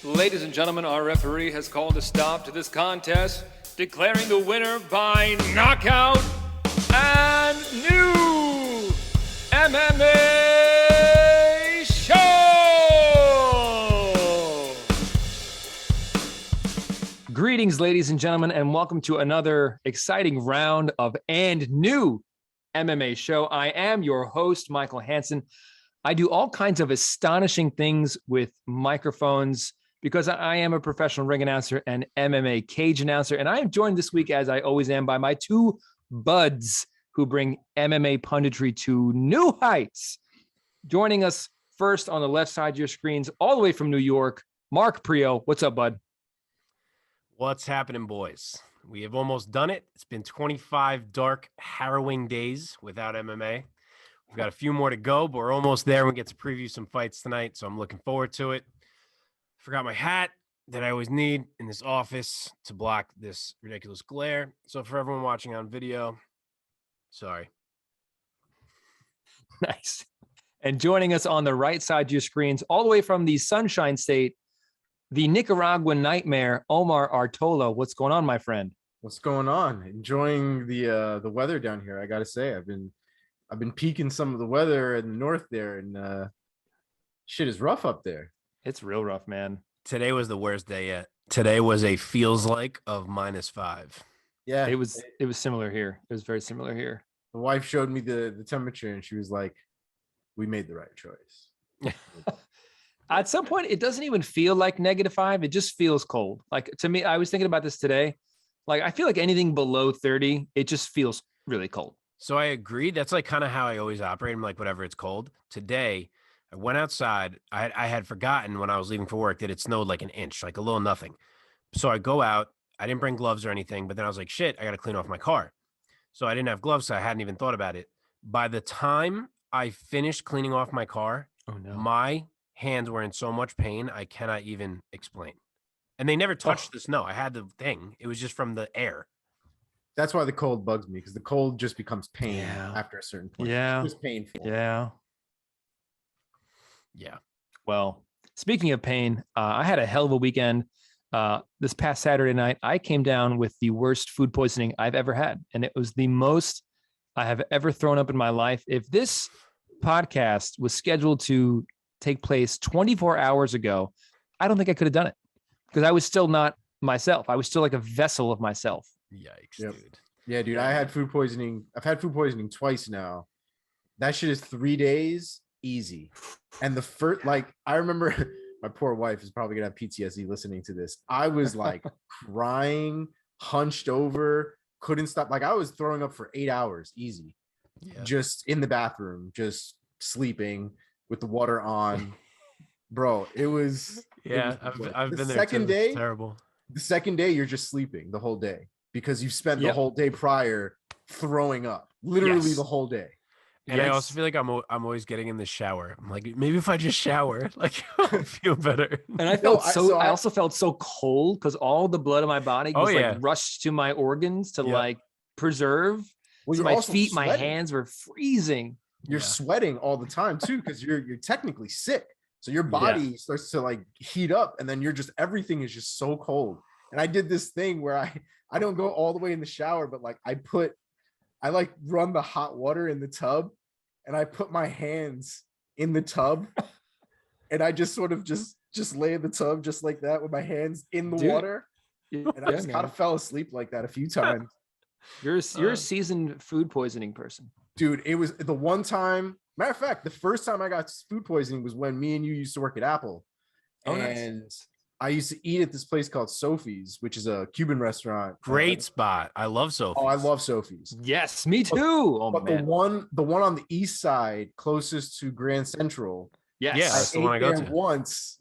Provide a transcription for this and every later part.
Ladies and gentlemen, our referee has called a stop to this contest, declaring the winner by knockout and new MMA show! Greetings, ladies and gentlemen, and welcome to another exciting round of and new MMA show. I am your host, Michael Hansen. I do all kinds of astonishing things with microphones because I am a professional ring announcer and MMA cage announcer. And I am joined this week, as I always am, by my two buds who bring MMA punditry to new heights. Joining us first on the left side of your screens, all the way from New York, Mark Prio. What's up, bud? What's happening, boys? We have almost done it. It's been 25 dark, harrowing days without MMA. We've got a few more to go, but we're almost there. We get to preview some fights tonight, so I'm looking forward to it. Forgot my hat that I always need in this office to block this ridiculous glare. So for everyone watching on video, sorry. Nice. And joining us on the right side of your screens, all the way from the Sunshine State, the Nicaraguan nightmare, Omar Artola. What's going on, my friend? What's going on? Enjoying the weather down here. I gotta say, I've been peeking some of the weather in the north there, and shit is rough up there. It's real rough, man. Today was the worst day yet. Today was a feels like of -5. Yeah, It was similar here. It was very similar here. the wife showed me the temperature, and she was like, "We made the right choice." At some point, it doesn't even feel like -5. It just feels cold. Like, to me, I was thinking about this today. Like, I feel like anything below 30, it just feels really cold. So I agree. That's like kind of how I always operate. I'm like, whatever, it's cold. Today, I went outside. I had forgotten when I was leaving for work that it snowed like an inch, like a little nothing. So I go out. I didn't bring gloves or anything, but then I was like, shit, I got to clean off my car. So I didn't have gloves, so I hadn't even thought about it. By the time I finished cleaning off my car, Oh, no. my hands were in so much pain, I cannot even explain. And they never touched the snow. I had the thing. It was just from the air. That's why the cold bugs me, because the cold just becomes pain Yeah. after a certain point. Yeah. It's just painful. Yeah. Yeah. Well, speaking of pain, I had a hell of a weekend. This past Saturday night, I came down with the worst food poisoning I've ever had. And it was the most I have ever thrown up in my life. If this podcast was scheduled to take place 24 hours ago, I don't think I could have done it because I was still not myself. I was still like a vessel of myself. Yikes, Yep. dude. Yeah, dude. I had food poisoning. I've had food poisoning twice now. That shit is 3 days easy. And the first, like, I remember my poor wife is probably gonna have PTSD listening to this. I was like crying, hunched over, couldn't stop. Like, I was throwing up for 8 hours easy, Yeah. just in the bathroom, just sleeping with the water on. Bro, it was Yeah, I've the been there second too. day. It's terrible. The second day, you're just sleeping the whole day because you spent the Yep. whole day prior throwing up, literally Yes. the whole day. And I also feel like I'm always getting in the shower. I'm like, maybe if I just shower, like I'll feel better. And I felt I also felt so cold because all the blood in my body was like rushed to my organs to like preserve. Well, So you're my also feet, my sweating. hands were freezing. You're sweating all the time too because you're technically sick. So your body starts to like heat up, and then you're just everything is just so cold. And I did this thing where I don't go all the way in the shower, but like I like run the hot water in the tub, and I put my hands in the tub, and I just sort of just lay in the tub just like that with my hands in the water, and I just kind of fell asleep like that a few times. You're a seasoned food poisoning person. Dude, it was the one time. Matter of fact, the first time I got food poisoning was when me and you used to work at Apple. Oh, and nice. I used to eat at this place called Sophie's, which is a Cuban restaurant. Great spot. I love Sophie's. Oh, I love Sophie's. Yes, me too. But the one on the east side, closest to Grand Central. Yes. Yeah, that's the one I go to. Once.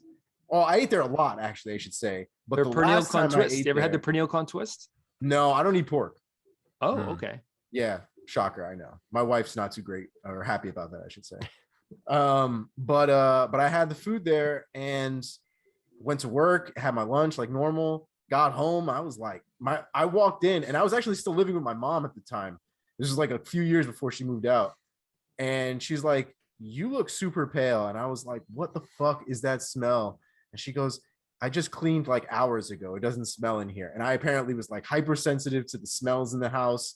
Oh, I ate there a lot, actually, I should say. But Their the pernil last con time I twist. ate You ever had the there- pernil con twist? No, I don't eat pork. Oh, okay. Yeah, shocker. I know. My wife's not too great or happy about that, I should say. But I had the food there and went to work, had my lunch like normal, got home. I was like, I walked in and I was actually still living with my mom at the time. This was like a few years before she moved out. And she's like, "You look super pale." And I was like, "What the fuck is that smell?" And she goes, I just cleaned like hours ago. It doesn't smell in here. And I apparently was like hypersensitive to the smells in the house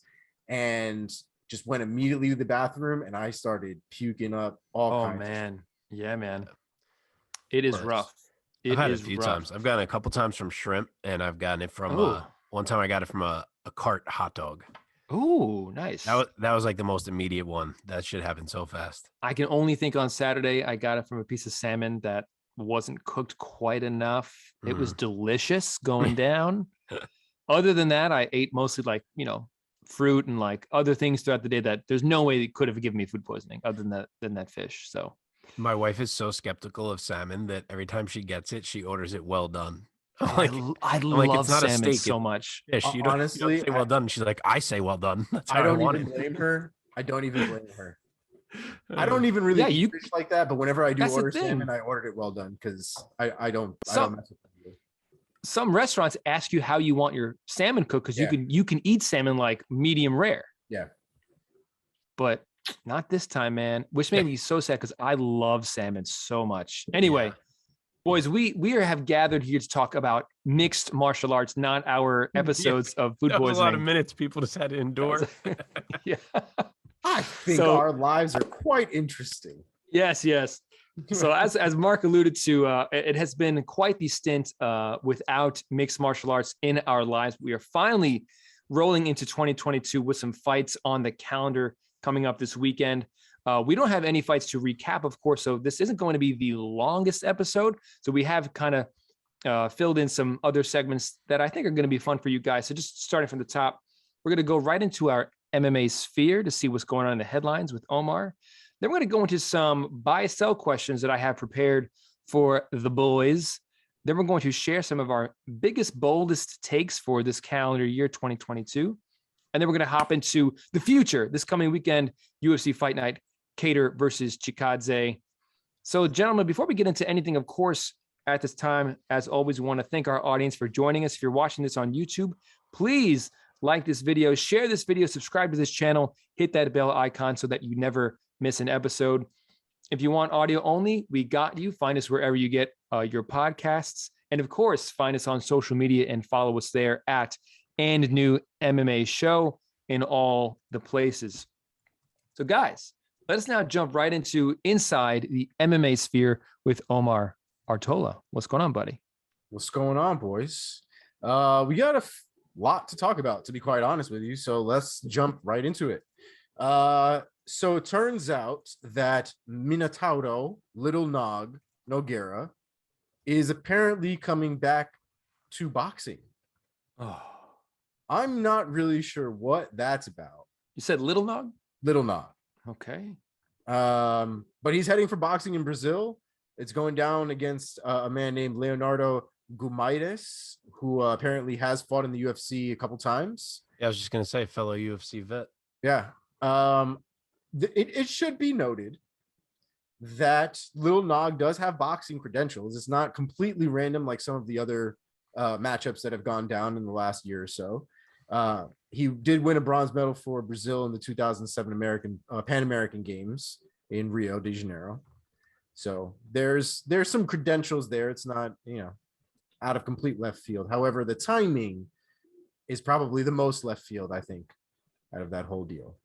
and just went immediately to the bathroom and I started puking up all Oh kinds of man. Yeah, man. It is Worse. rough. I've It had it a is few rough. times. I've gotten it a couple times from shrimp, and I've gotten it from Oh. one time I got it from a cart hot dog. Ooh, nice. That was like the most immediate one. That shit happened so fast. I can only think on Saturday I got it from a piece of salmon that wasn't cooked quite enough. It was delicious going down. Other than that, I ate mostly like, fruit and like other things throughout the day that there's no way it could have given me food poisoning other than that fish. So My wife is so skeptical of salmon that every time she gets it, she orders it well done. I I'm like, love it's not a salmon steak, so much. fish. You don't honestly, say well done. She's like, I say well done. That's how I I don't want even it. blame her. I don't even blame her. I don't even really eat fish like that, but whenever I do That's the order thing. salmon, I ordered it well done because I don't mess with it. Some restaurants ask you how you want your salmon cooked because Yeah. you can eat salmon like medium rare. Yeah. But not this time, man. Which made me so sad because I love salmon so much. Anyway, boys, we have gathered here to talk about mixed martial arts, not our episodes of food That was poisoning. a lot of minutes people just had to endure. Yeah. I think our lives are quite interesting. Yes. So as Mark alluded to, it has been quite the stint without mixed martial arts in our lives. We are finally rolling into 2022 with some fights on the calendar coming up this weekend. We don't have any fights to recap, of course, so this isn't going to be the longest episode. So we have kind of filled in some other segments that I think are going to be fun for you guys. So just starting from the top, we're going to go right into our MMA sphere to see what's going on in the headlines with Omar. Then we're going to go into some buy-sell questions that I have prepared for the boys. Then we're going to share some of our biggest, boldest takes for this calendar year, 2022. And then we're going to hop into the future this coming weekend, UFC Fight Night, Kattar versus Chikadze. So, gentlemen, before we get into anything, of course, at this time, as always, we want to thank our audience for joining us. If you're watching this on YouTube, please like this video, share this video, subscribe to this channel, hit that bell icon so that you never miss an episode. If you want audio only, we got you. Find us wherever you get your podcasts. And of course, find us on social media and follow us there at And New MMA Show in all the places. So guys, let us now jump right into inside the MMA sphere with Omar Artola. What's going on, buddy? What's going on, boys? We got a lot to talk about, to be quite honest with you. So let's jump right into it. So it turns out that Minotauro, Little Nog, Nogueira, is apparently coming back to boxing. Oh, I'm not really sure what that's about. you said Little Nog? Little Nog. Okay. But he's heading for boxing in Brazil. It's going down against a man named Leonardo Gumaides, who apparently has fought in the UFC a couple times. Yeah, I was just gonna say, fellow UFC vet. Yeah. It should be noted that Lil Nog does have boxing credentials. It's not completely random like some of the other matchups that have gone down in the last year or so. He did win a bronze medal for Brazil in the 2007 Pan American Games in Rio de Janeiro. So there's some credentials there. It's not, out of complete left field. However, the timing is probably the most left field, I think, out of that whole deal.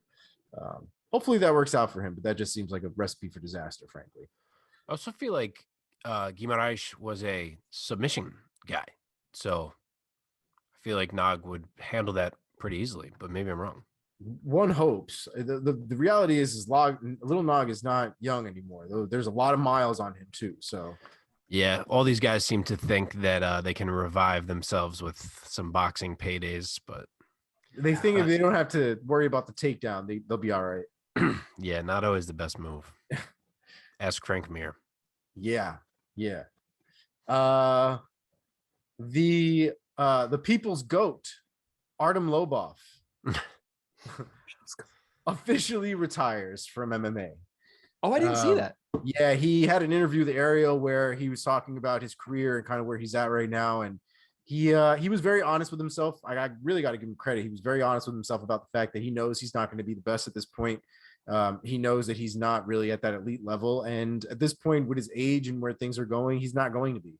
Hopefully that works out for him, but that just seems like a recipe for disaster, frankly. I also feel like Guimarães was a submission guy, so I feel like Nog would handle that pretty easily, but maybe I'm wrong. One hopes. The reality is Little Nog is not young anymore. There's a lot of miles on him too. So yeah, all these guys seem to think that they can revive themselves with some boxing paydays, but they think if they don't have to worry about the takedown, they'll be all right. Yeah, not always the best move. Ask Frank Mir. Yeah. The people's goat, Artem Lobov, officially retires from MMA. Oh, I didn't see that. Yeah, he had an interview with Ariel where he was talking about his career and kind of where he's at right now, and he was very honest with himself. I really got to give him credit. He was very honest with himself about the fact that he knows he's not going to be the best at this point. He knows that he's not really at that elite level, and at this point, with his age and where things are going, he's not going to be.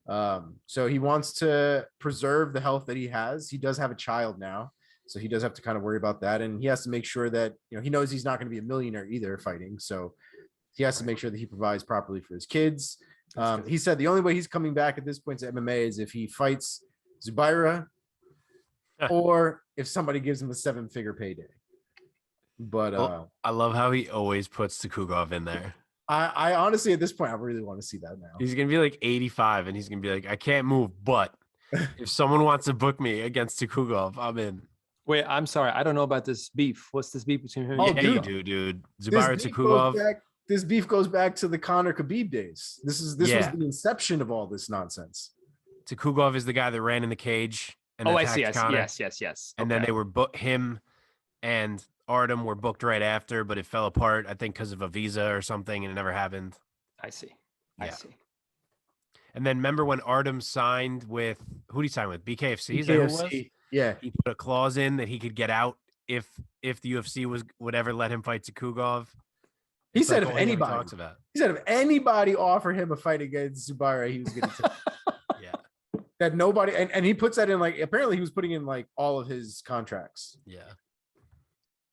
So he wants to preserve the health that he has. He does have a child now, so he does have to kind of worry about that, and he has to make sure that he knows he's not going to be a millionaire either fighting. So he has to make sure that he provides properly for his kids. He said the only way he's coming back at this point to MMA is if he fights Zubaira or if somebody gives him a 7-figure payday. But I love how he always puts Chikadze in there. I honestly, at this point, I really want to see that now. He's going to be like 85 and he's going to be like, I can't move, but if someone wants to book me against Chikadze, I'm in. Wait, I'm sorry. I don't know about this beef. What's this beef between him? Oh, Yeah, you do, dude. Zubaira Chikadze. This beef goes back to the Conor Khabib days. This was the inception of all this nonsense. Chikadze is the guy that ran in the cage. And I see. Conor. Yes. And then they were him and Artem were booked right after, but it fell apart, I think, because of a visa or something, and it never happened. I see. And then remember when Artem signed with who did he sign with? BKFC? Is that who it was? Yeah. He put a clause in that he could get out if the UFC would ever let him fight Chikadze. He said if anybody offered him a fight against Zubaira, he was going to take it. Yeah. That nobody and he puts that in, like, apparently he was putting in like all of his contracts. Yeah.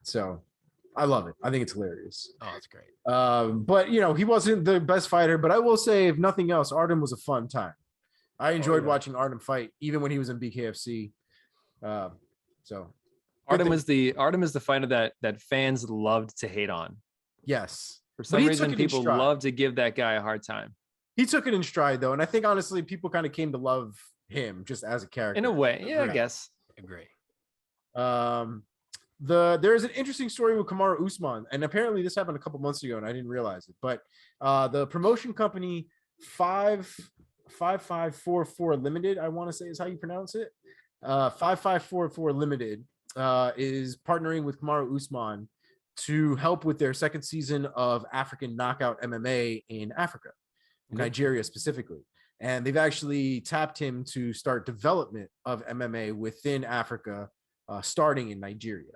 So I love it. I think it's hilarious. Oh, it's great. But he wasn't the best fighter, but I will say, if nothing else, Artem was a fun time. I enjoyed watching Artem fight, even when he was in BKFC. So Artem is the fighter that fans loved to hate on. Yes. For some reason, people love to give that guy a hard time. He took it in stride, though, and I think honestly, people kind of came to love him just as a character. In a way, yeah, I guess. Agree. There's an interesting story with Kamaru Usman, and apparently this happened a couple months ago, and I didn't realize it. But the promotion company 5544 Limited, I want to say is how you pronounce it. 5544 Limited is partnering with Kamaru Usman to help with their second season of African Knockout MMA in Africa, Nigeria specifically. And they've actually tapped him to start development of MMA within Africa, starting in Nigeria.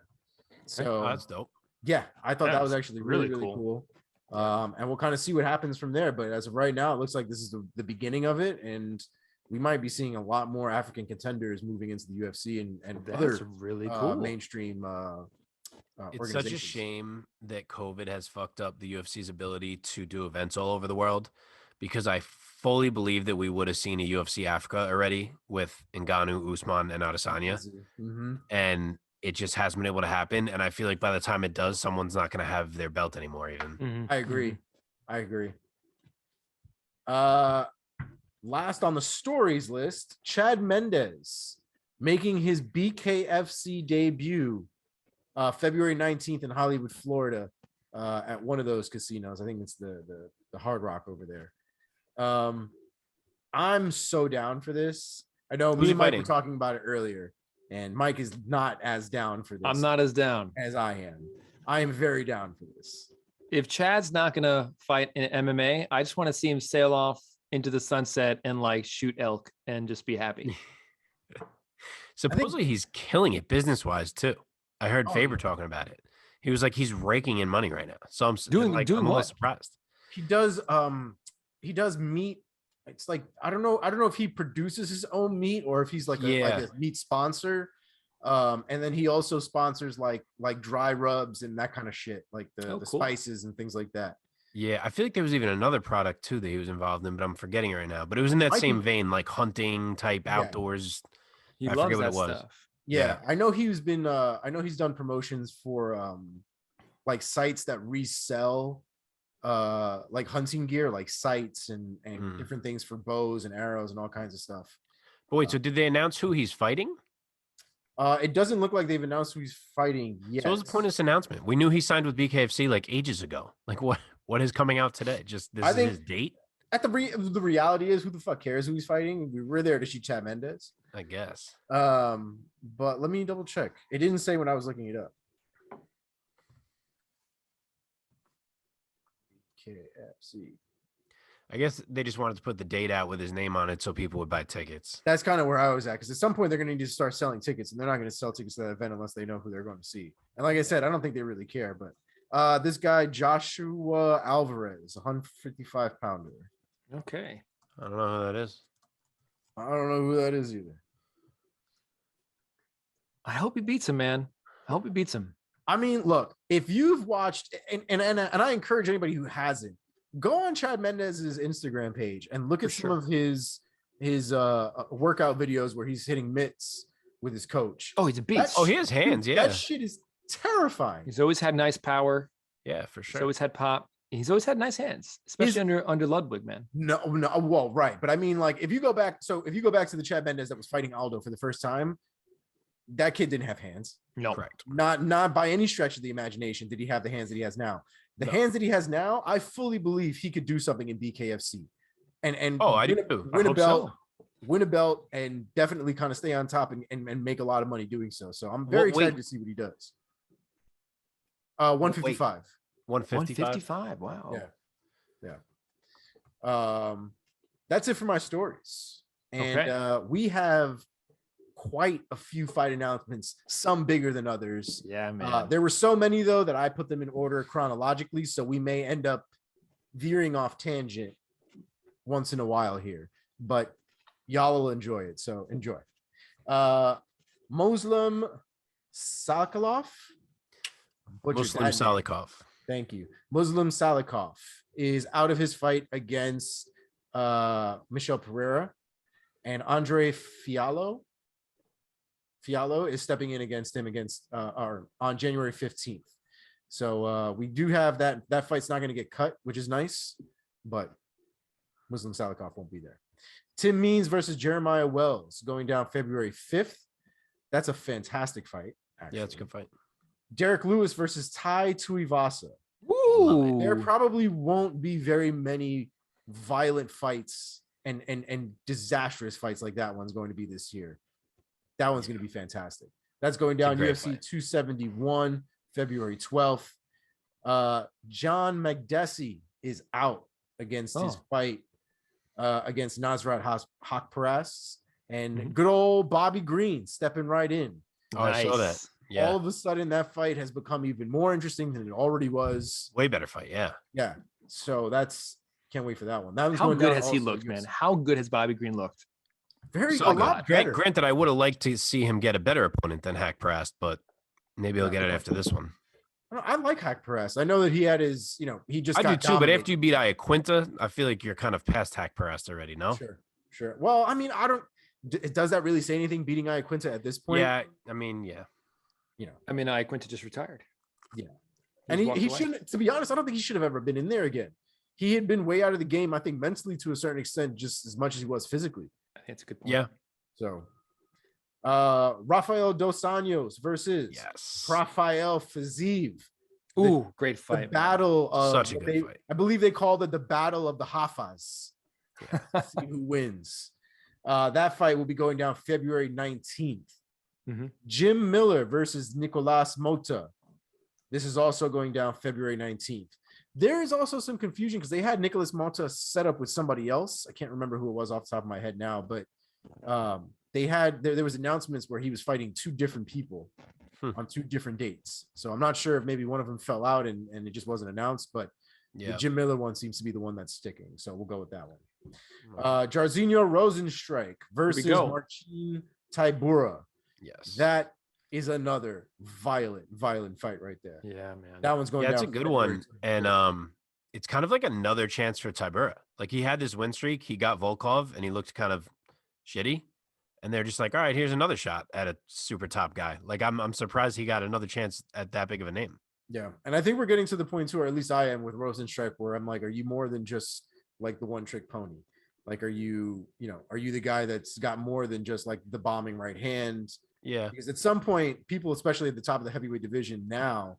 So that's dope. Yeah, I thought that was actually really cool. And we'll kind of see what happens from there. But as of right now, it looks like this is the beginning of it. And we might be seeing a lot more African contenders moving into the UFC and other really cool mainstream it's such a shame that COVID has fucked up the UFC's ability to do events all over the world, because I fully believe that we would have seen a UFC Africa already with Ngannou, Usman, and Adesanya. Mm-hmm. And it just hasn't been able to happen. And I feel like by the time it does, someone's not going to have their belt anymore even. Mm-hmm. I agree. Last on the stories list, Chad Mendes making his BKFC debut February 19th in Hollywood, Florida, at one of those casinos. I think it's the Hard Rock over there. I'm so down for this. I know me and Mike were talking about it earlier, and Mike is not as down for this. I'm not as down as I am. I am very down for this. If Chad's not gonna fight in MMA, I just want to see him sail off into the sunset and like shoot elk and just be happy. Supposedly he's killing it business-wise too. I heard Faber talking about it. He was like, he's raking in money right now. So I'm doing a little surprised. He does meat. It's like, I don't know if he produces his own meat or if he's like a meat sponsor. And then he also sponsors like dry rubs and that kind of shit, like the spices and things like that. Yeah, I feel like there was even another product too that he was involved in, but I'm forgetting it right now. But it was in that same vein, like hunting type outdoors. He loves that stuff. Yeah, I know he's been I know he's done promotions for like sites that resell like hunting gear, like sights and different things for bows and arrows and all kinds of stuff. But wait, so did they announce who he's fighting? It doesn't look like they've announced who he's fighting yet. So what was the point of this announcement? We knew he signed with BKFC like ages ago. Like what is coming out today? Just this is his date? At the reality is, who the fuck cares who he's fighting? We were there to see Chad Mendes, I guess. But let me double check. It didn't say when I was looking it up. KFC. I guess they just wanted to put the date out with his name on it so people would buy tickets. That's kind of where I was at, because at some point they're going to need to start selling tickets, and they're not going to sell tickets to that event unless they know who they're going to see. And like I said, I don't think they really care. But this guy Joshua Alvarez, 155 pounder. Okay. I don't know who that is. I don't know who that is either. I hope he beats him, man. I hope he beats him. I mean, look, if you've watched, and I encourage anybody who hasn't, go on Chad Mendez's Instagram page and look at some of his workout videos where he's hitting mitts with his coach. Oh, he's a beast. Oh, he has hands. Yeah, that shit is terrifying. He's always had nice power. Yeah, for sure. He's always had pop. He's always had nice hands, especially under Ludwig, man. No, well, right, but I mean, like, if you go back to the Chad Mendez that was fighting Aldo for the first time, that kid didn't have hands. No, correct. Not by any stretch of the imagination did he have the hands that he has now. The hands that he has now, I fully believe he could do something in BKFC, and win a belt, and definitely kind of stay on top and make a lot of money doing so. So I'm very excited to see what he does. 155. 155. Wow. Yeah. That's it for my stories, and we have quite a few fight announcements, some bigger than others. Yeah, man. There were so many though that I put them in order chronologically, so we may end up veering off tangent once in a while here, but y'all will enjoy it. So enjoy. Muslim Salikov. Thank you. Muslim Salikov is out of his fight against Michel Pereira, and Andre Fiallo is stepping in against him on January 15th. So we do have that fight's not going to get cut, which is nice, but Muslim Salikov won't be there. Tim Means versus Jeremiah Wells going down February 5th. That's a fantastic fight. Actually. Yeah, it's a good fight. Derek Lewis versus Tai Tuivasa. Woo! There probably won't be very many violent fights and disastrous fights like that one's going to be this year. That one's going to be fantastic. That's going down UFC 271, February 12th. John Makdessi is out against his fight against Nasrat Haqparast, and good old Bobby Green stepping right in. Oh, nice. I saw that. Yeah. All of a sudden, that fight has become even more interesting than it already was. Way better fight, yeah. Yeah. So can't wait for that one. How good has he looked, man? How good has Bobby Green looked? A lot better. Granted, I would have liked to see him get a better opponent than Haqparast, but maybe he'll get it after this one. I like Haqparast. I know that he had his, he just. I do too, but after you beat Iaquinta, I feel like you're kind of past Haqparast already. No, sure. Well, I mean, I don't. Does that really say anything? Beating Iaquinta at this point? Yeah, I mean, yeah. Iaquinta just retired. Yeah, and he shouldn't. To be honest, I don't think he should have ever been in there again. He had been way out of the game, I think, mentally to a certain extent, just as much as he was physically. That's a good point. Yeah. So, Rafael Dos Anjos versus Rafael Fiziev. Ooh, great fight. The battle of such a good fight. I believe they called it the battle of the Hafas. Yeah. See who wins. That fight will be going down February 19th. Mm-hmm. Jim Miller versus Nicolas Mota. This is also going down February 19th. There is also some confusion because they had Nicolas Mota set up with somebody else. I can't remember who it was off the top of my head now, but they had there was announcements where he was fighting two different people on two different dates. So I'm not sure if maybe one of them fell out and it just wasn't announced, but the Jim Miller one seems to be the one that's sticking. So we'll go with that one. Jairzinho Rosenstrike versus Marcin Tybura. Yes. That is another violent fight right there. Yeah, man. That one's going down. That's a good one. And it's kind of like another chance for Tybura. Like he had this win streak, he got Volkov and he looked kind of shitty. And they're just like, all right, here's another shot at a super top guy. Like I'm surprised he got another chance at that big of a name. Yeah. And I think we're getting to the point too, or at least I am with Rosenstrike, where I'm like, are you more than just like the one trick pony? Like, are you the guy that's got more than just like the bombing right hand? Yeah. Because at some point, people, especially at the top of the heavyweight division now,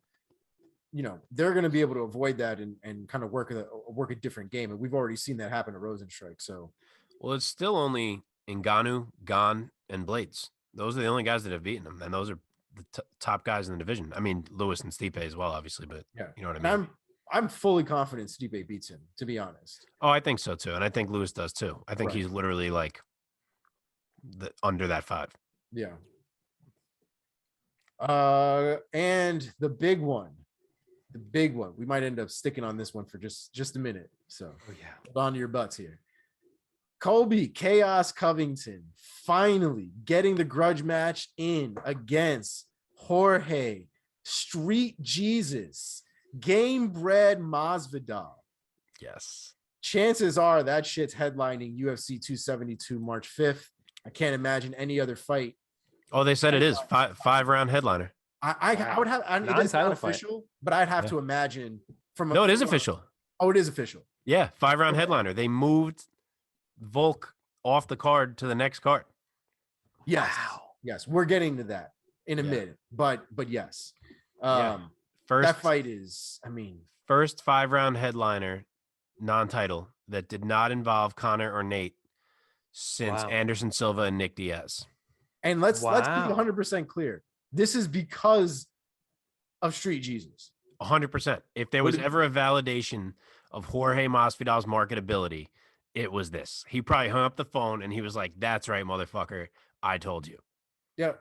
they're going to be able to avoid that and kind of work a different game. And we've already seen that happen to Rosenstrike. So, well, it's still only Ngannou, Gane, and Blades. Those are the only guys that have beaten him. And those are the top guys in the division. I mean, Lewis and Stipe as well, obviously, but you know what I mean? I'm fully confident Stipe beats him, to be honest. Oh, I think so too. And I think Lewis does too. I think he's literally like under that 5. Yeah. And the big one, we might end up sticking on this one for just a minute. So hold on to your butts here. Colby Chaos Covington finally getting the grudge match in against Jorge Street Jesus Game Bred Masvidal. Yes. Chances are that shit's headlining UFC 272 March 5th. I can't imagine any other fight. Oh, they said it is five round headliner. I would have it is not official, but I'd have to imagine from it is official. Oh, it is official. Yeah, 5-round headliner. They moved Volk off the card to the next card. Yes. Wow. Yes, we're getting to that in a minute. But yes. That fight is, first 5-round headliner non-title that did not involve Connor or Nate since Anderson Silva and Nick Diaz. And let's be 100% clear. This is because of Street Jesus. 100%. If there was ever a validation of Jorge Masvidal's marketability, it was this. He probably hung up the phone and he was like, "That's right, motherfucker. I told you." Yeah.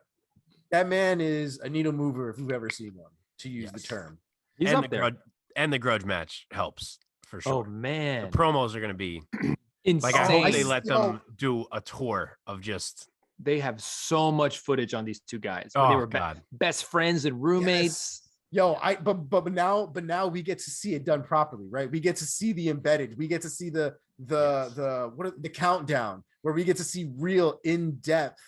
That man is a needle mover if you've ever seen one, to use the term. He's up there. And the grudge match helps for sure. Oh, man. The promos are going to be insane. Like, I hope they let them do a tour of just... They have so much footage on these two guys. Oh, they were God. Best friends and roommates. Yes. But now we get to see it done properly, right? We get to see the embedded. We get to see the countdown, where we get to see real in-depth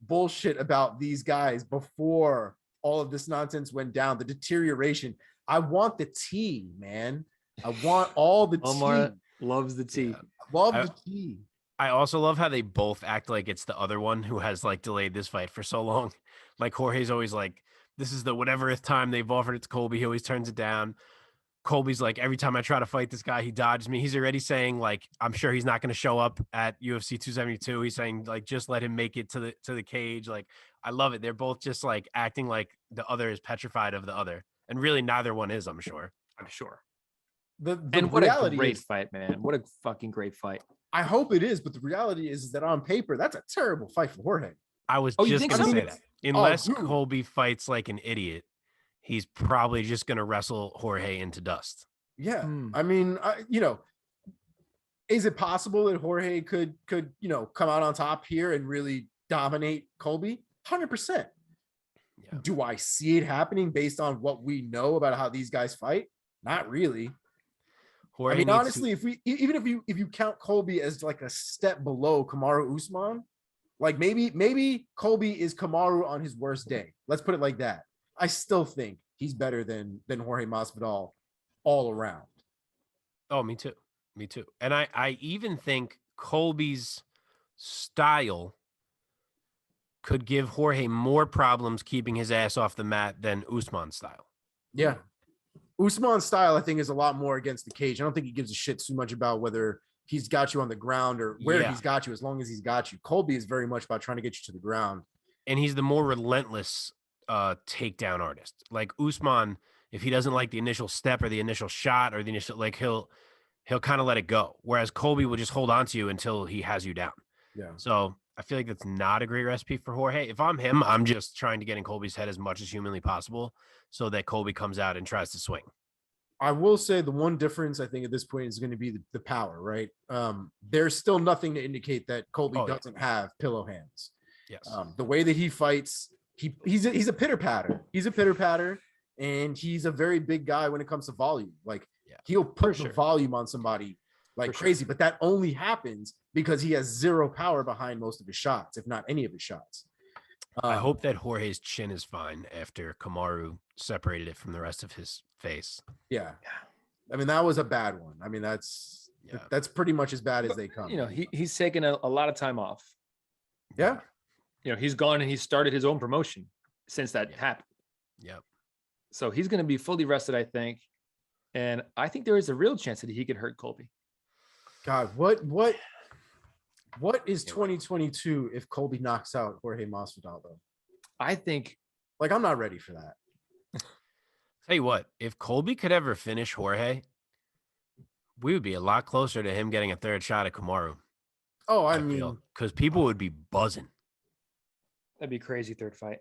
bullshit about these guys before all of this nonsense went down. The deterioration. I want the tea, man. I want all the Omar tea. Loves the tea. The tea. I also love how they both act like it's the other one who has like delayed this fight for so long. Like Jorge's always like, this is the whateverth time they've offered it to Colby. He always turns it down. Colby's like, every time I try to fight this guy, he dodges me. He's already saying like, I'm sure he's not going to show up at UFC 272. He's saying like, just let him make it to the cage. Like, I love it. They're both just like acting like the other is petrified of the other, and really neither one is. I'm sure. And what a great fight, man. What a fucking great fight. I hope it is, but the reality is that on paper, that's a terrible fight for Jorge. I was just going to say that. Unless Colby fights like an idiot, he's probably just going to wrestle Jorge into dust. Yeah. Is it possible that Jorge could come out on top here and really dominate Colby? 100%. Yeah. Do I see it happening based on what we know about how these guys fight? Not really. Jorge honestly, if you count Colby as like a step below Kamaru Usman, like maybe Colby is Kamaru on his worst day. Let's put it like that. I still think he's better than Jorge Masvidal all around. Oh, me too. And I even think Colby's style could give Jorge more problems keeping his ass off the mat than Usman's style. Yeah. Usman's style, I think, is a lot more against the cage. I don't think he gives a shit too much about whether he's got you on the ground or where he's got you, as long as he's got you. Colby is very much about trying to get you to the ground. And he's the more relentless takedown artist. Like Usman, if he doesn't like the initial step or the initial shot or the initial, like he'll kind of let it go. Whereas Colby will just hold on to you until he has you down. Yeah. So I feel like that's not a great recipe for Jorge. If I'm him, I'm just trying to get in Colby's head as much as humanly possible so that Colby comes out and tries to swing. I will say the one difference I think at this point is going to be the power, right? There's still nothing to indicate that Colby doesn't have pillow hands. Yes. The way that he fights, he's a pitter patter. He's a pitter patter, and he's a very big guy when it comes to volume. Like he'll put the volume on somebody like crazy, but that only happens because he has zero power behind most of his shots, if not any of his shots. I hope that Jorge's chin is fine after Kamaru separated it from the rest of his face. Yeah. I mean, that was a bad one. I mean, that's pretty much as bad as they come. He's taken a lot of time off. Yeah. He's gone and he started his own promotion since that happened. Yep. So he's going to be fully rested, I think. And I think there is a real chance that he could hurt Colby. God, what is 2022 if Colby knocks out Jorge Masvidal, though? I think, I'm not ready for that. Tell you what, if Colby could ever finish Jorge, we would be a lot closer to him getting a third shot at Kamaru. Oh, I mean, because people would be buzzing. That'd be a crazy third fight.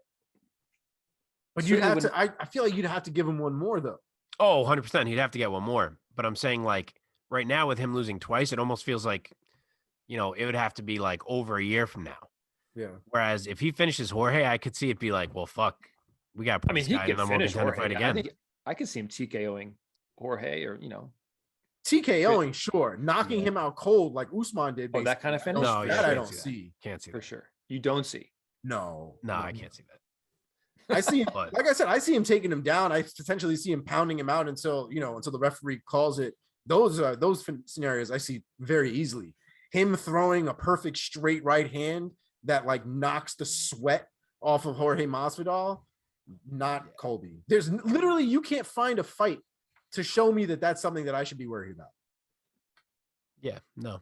But you'd have to. I feel like you'd have to give him one more, though. Oh, 100%. He'd have to get one more. But I'm saying, like, right now with him losing twice, it almost feels like it would have to be like over a year from now. Yeah. Whereas if he finishes Jorge, I could see it be like, well, fuck, we got to put this he guy in could a number one finish contender Jorge. fight I again. think I could see him TKOing Jorge, or TKOing, sure. Knocking him out cold like Usman did. that kind of finish. No, that yeah, I don't see. Can't see for that. sure. You don't see. No, I can't see that. I see him, But- like I said, I see him taking him down. I potentially see him pounding him out until the referee calls it. Those scenarios I see very easily. Him throwing a perfect straight right hand that like knocks the sweat off of Jorge Masvidal, not Colby. There's literally, you can't find a fight to show me that that's something that I should be worried about. Yeah, no.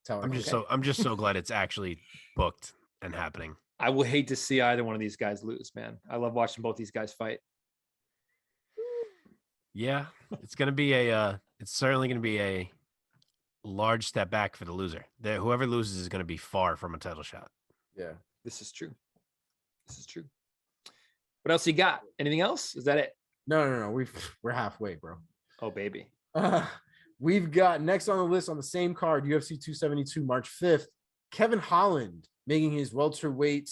Tell I'm just so glad it's actually booked and happening. I will hate to see either one of these guys lose, man. I love watching both these guys fight. Yeah, it's certainly gonna be a large step back for the loser. Whoever loses is gonna be far from a title shot. Yeah. This is true. What else you got? Anything else? Is that it? No. We're halfway, bro. Oh, baby. We've got next on the list on the same card, UFC 272, March 5th, Kevin Holland making his welterweight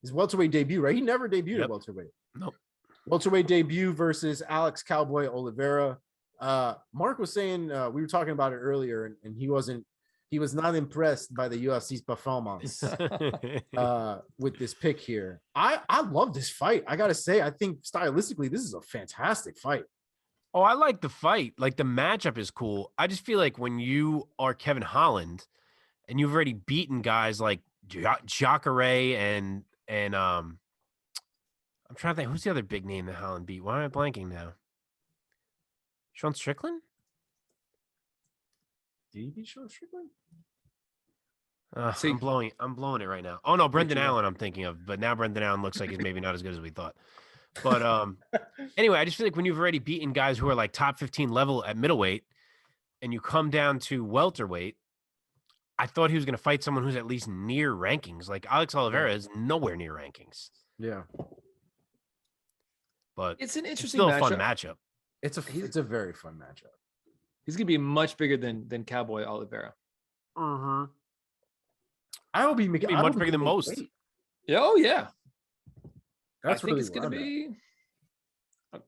debut, right? He never debuted at welterweight. Nope. Welterweight debut versus Alex Cowboy Oliveira. Mark was saying, we were talking about it earlier, and he was not impressed by the UFC's performance with this pick here. I love this fight. I gotta say, I think stylistically, this is a fantastic fight. Oh, I like the fight. Like the matchup is cool. I just feel like when you are Kevin Holland and you've already beaten guys like Jacare and I'm trying to think, who's the other big name that Holland beat? Why am I blanking now? Sean Strickland? Did he beat Sean Strickland? I'm blowing it right now. Oh no, Brendan Allen I'm thinking of, but now Brendan Allen looks like he's maybe not as good as we thought. But anyway, I just feel like when you've already beaten guys who are like top 15 level at middleweight and you come down to welterweight, I thought he was going to fight someone who's at least near rankings. Like Alex Oliveira is nowhere near rankings. Yeah. But it's an interesting still a fun matchup. It's a very fun matchup. He's gonna be much bigger than Cowboy Oliveira. Mm-hmm. I hope he be much bigger than most. Oh yeah. That's I think it's gonna be.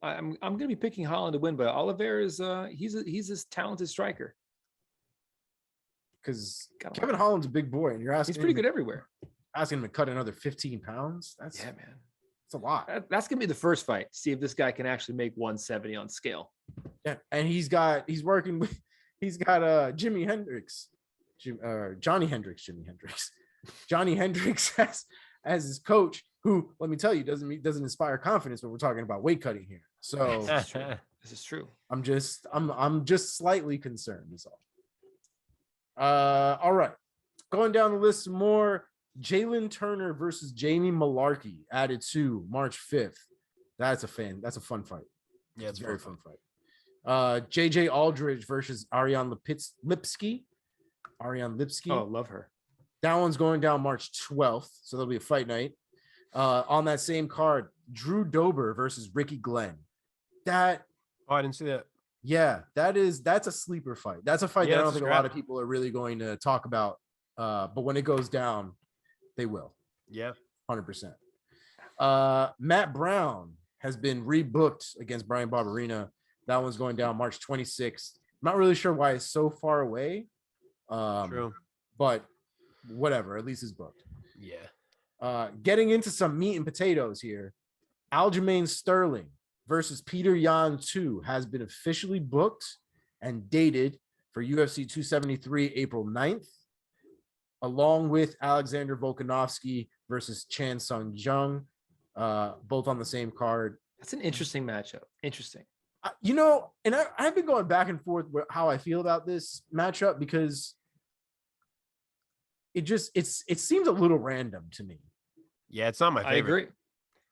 I'm gonna be picking Holland to win, but Oliveira is he's a talented striker. Because Kevin Holland's a big boy, and you're asking he's pretty good everywhere. Asking him to cut another 15 pounds. That's man. It's a lot. That's gonna be the first fight. See if this guy can actually make 170 on scale. Yeah, and he's got Jimi Hendrix, Johnny Hendrix, Johnny Hendrix as his coach, who, let me tell you, doesn't inspire confidence when we're talking about weight cutting here. So this is true. I'm just slightly concerned is all. All right, going down the list some more. Jalen Turner versus Jamie Malarkey added to March 5th. That's a fun fight. Yeah, it's a very fun fight. JJ Aldridge versus Ariane Lipsky. Oh, love her. That one's going down March 12th, so there'll be a fight night. On that same card, Drew Dober versus Ricky Glenn. I didn't see that. Yeah, that's a sleeper fight. That's a fight that I don't think a lot of people are really going to talk about. But when it goes down, they will. Yeah, 100%. Matt Brown has been rebooked against Brian Barberena. That one's going down March 26th. I'm not really sure why it's so far away. True. But whatever, at least it's booked. Yeah. Getting into some meat and potatoes here. Aljamain Sterling versus Peter Yan 2 has been officially booked and dated for UFC 273 April 9th, along with Alexander Volkanovski versus Chan Sung Jung, both on the same card. That's an interesting matchup. Interesting. And I've been going back and forth with how I feel about this matchup because it seems a little random to me. Yeah, it's not my favorite. I agree.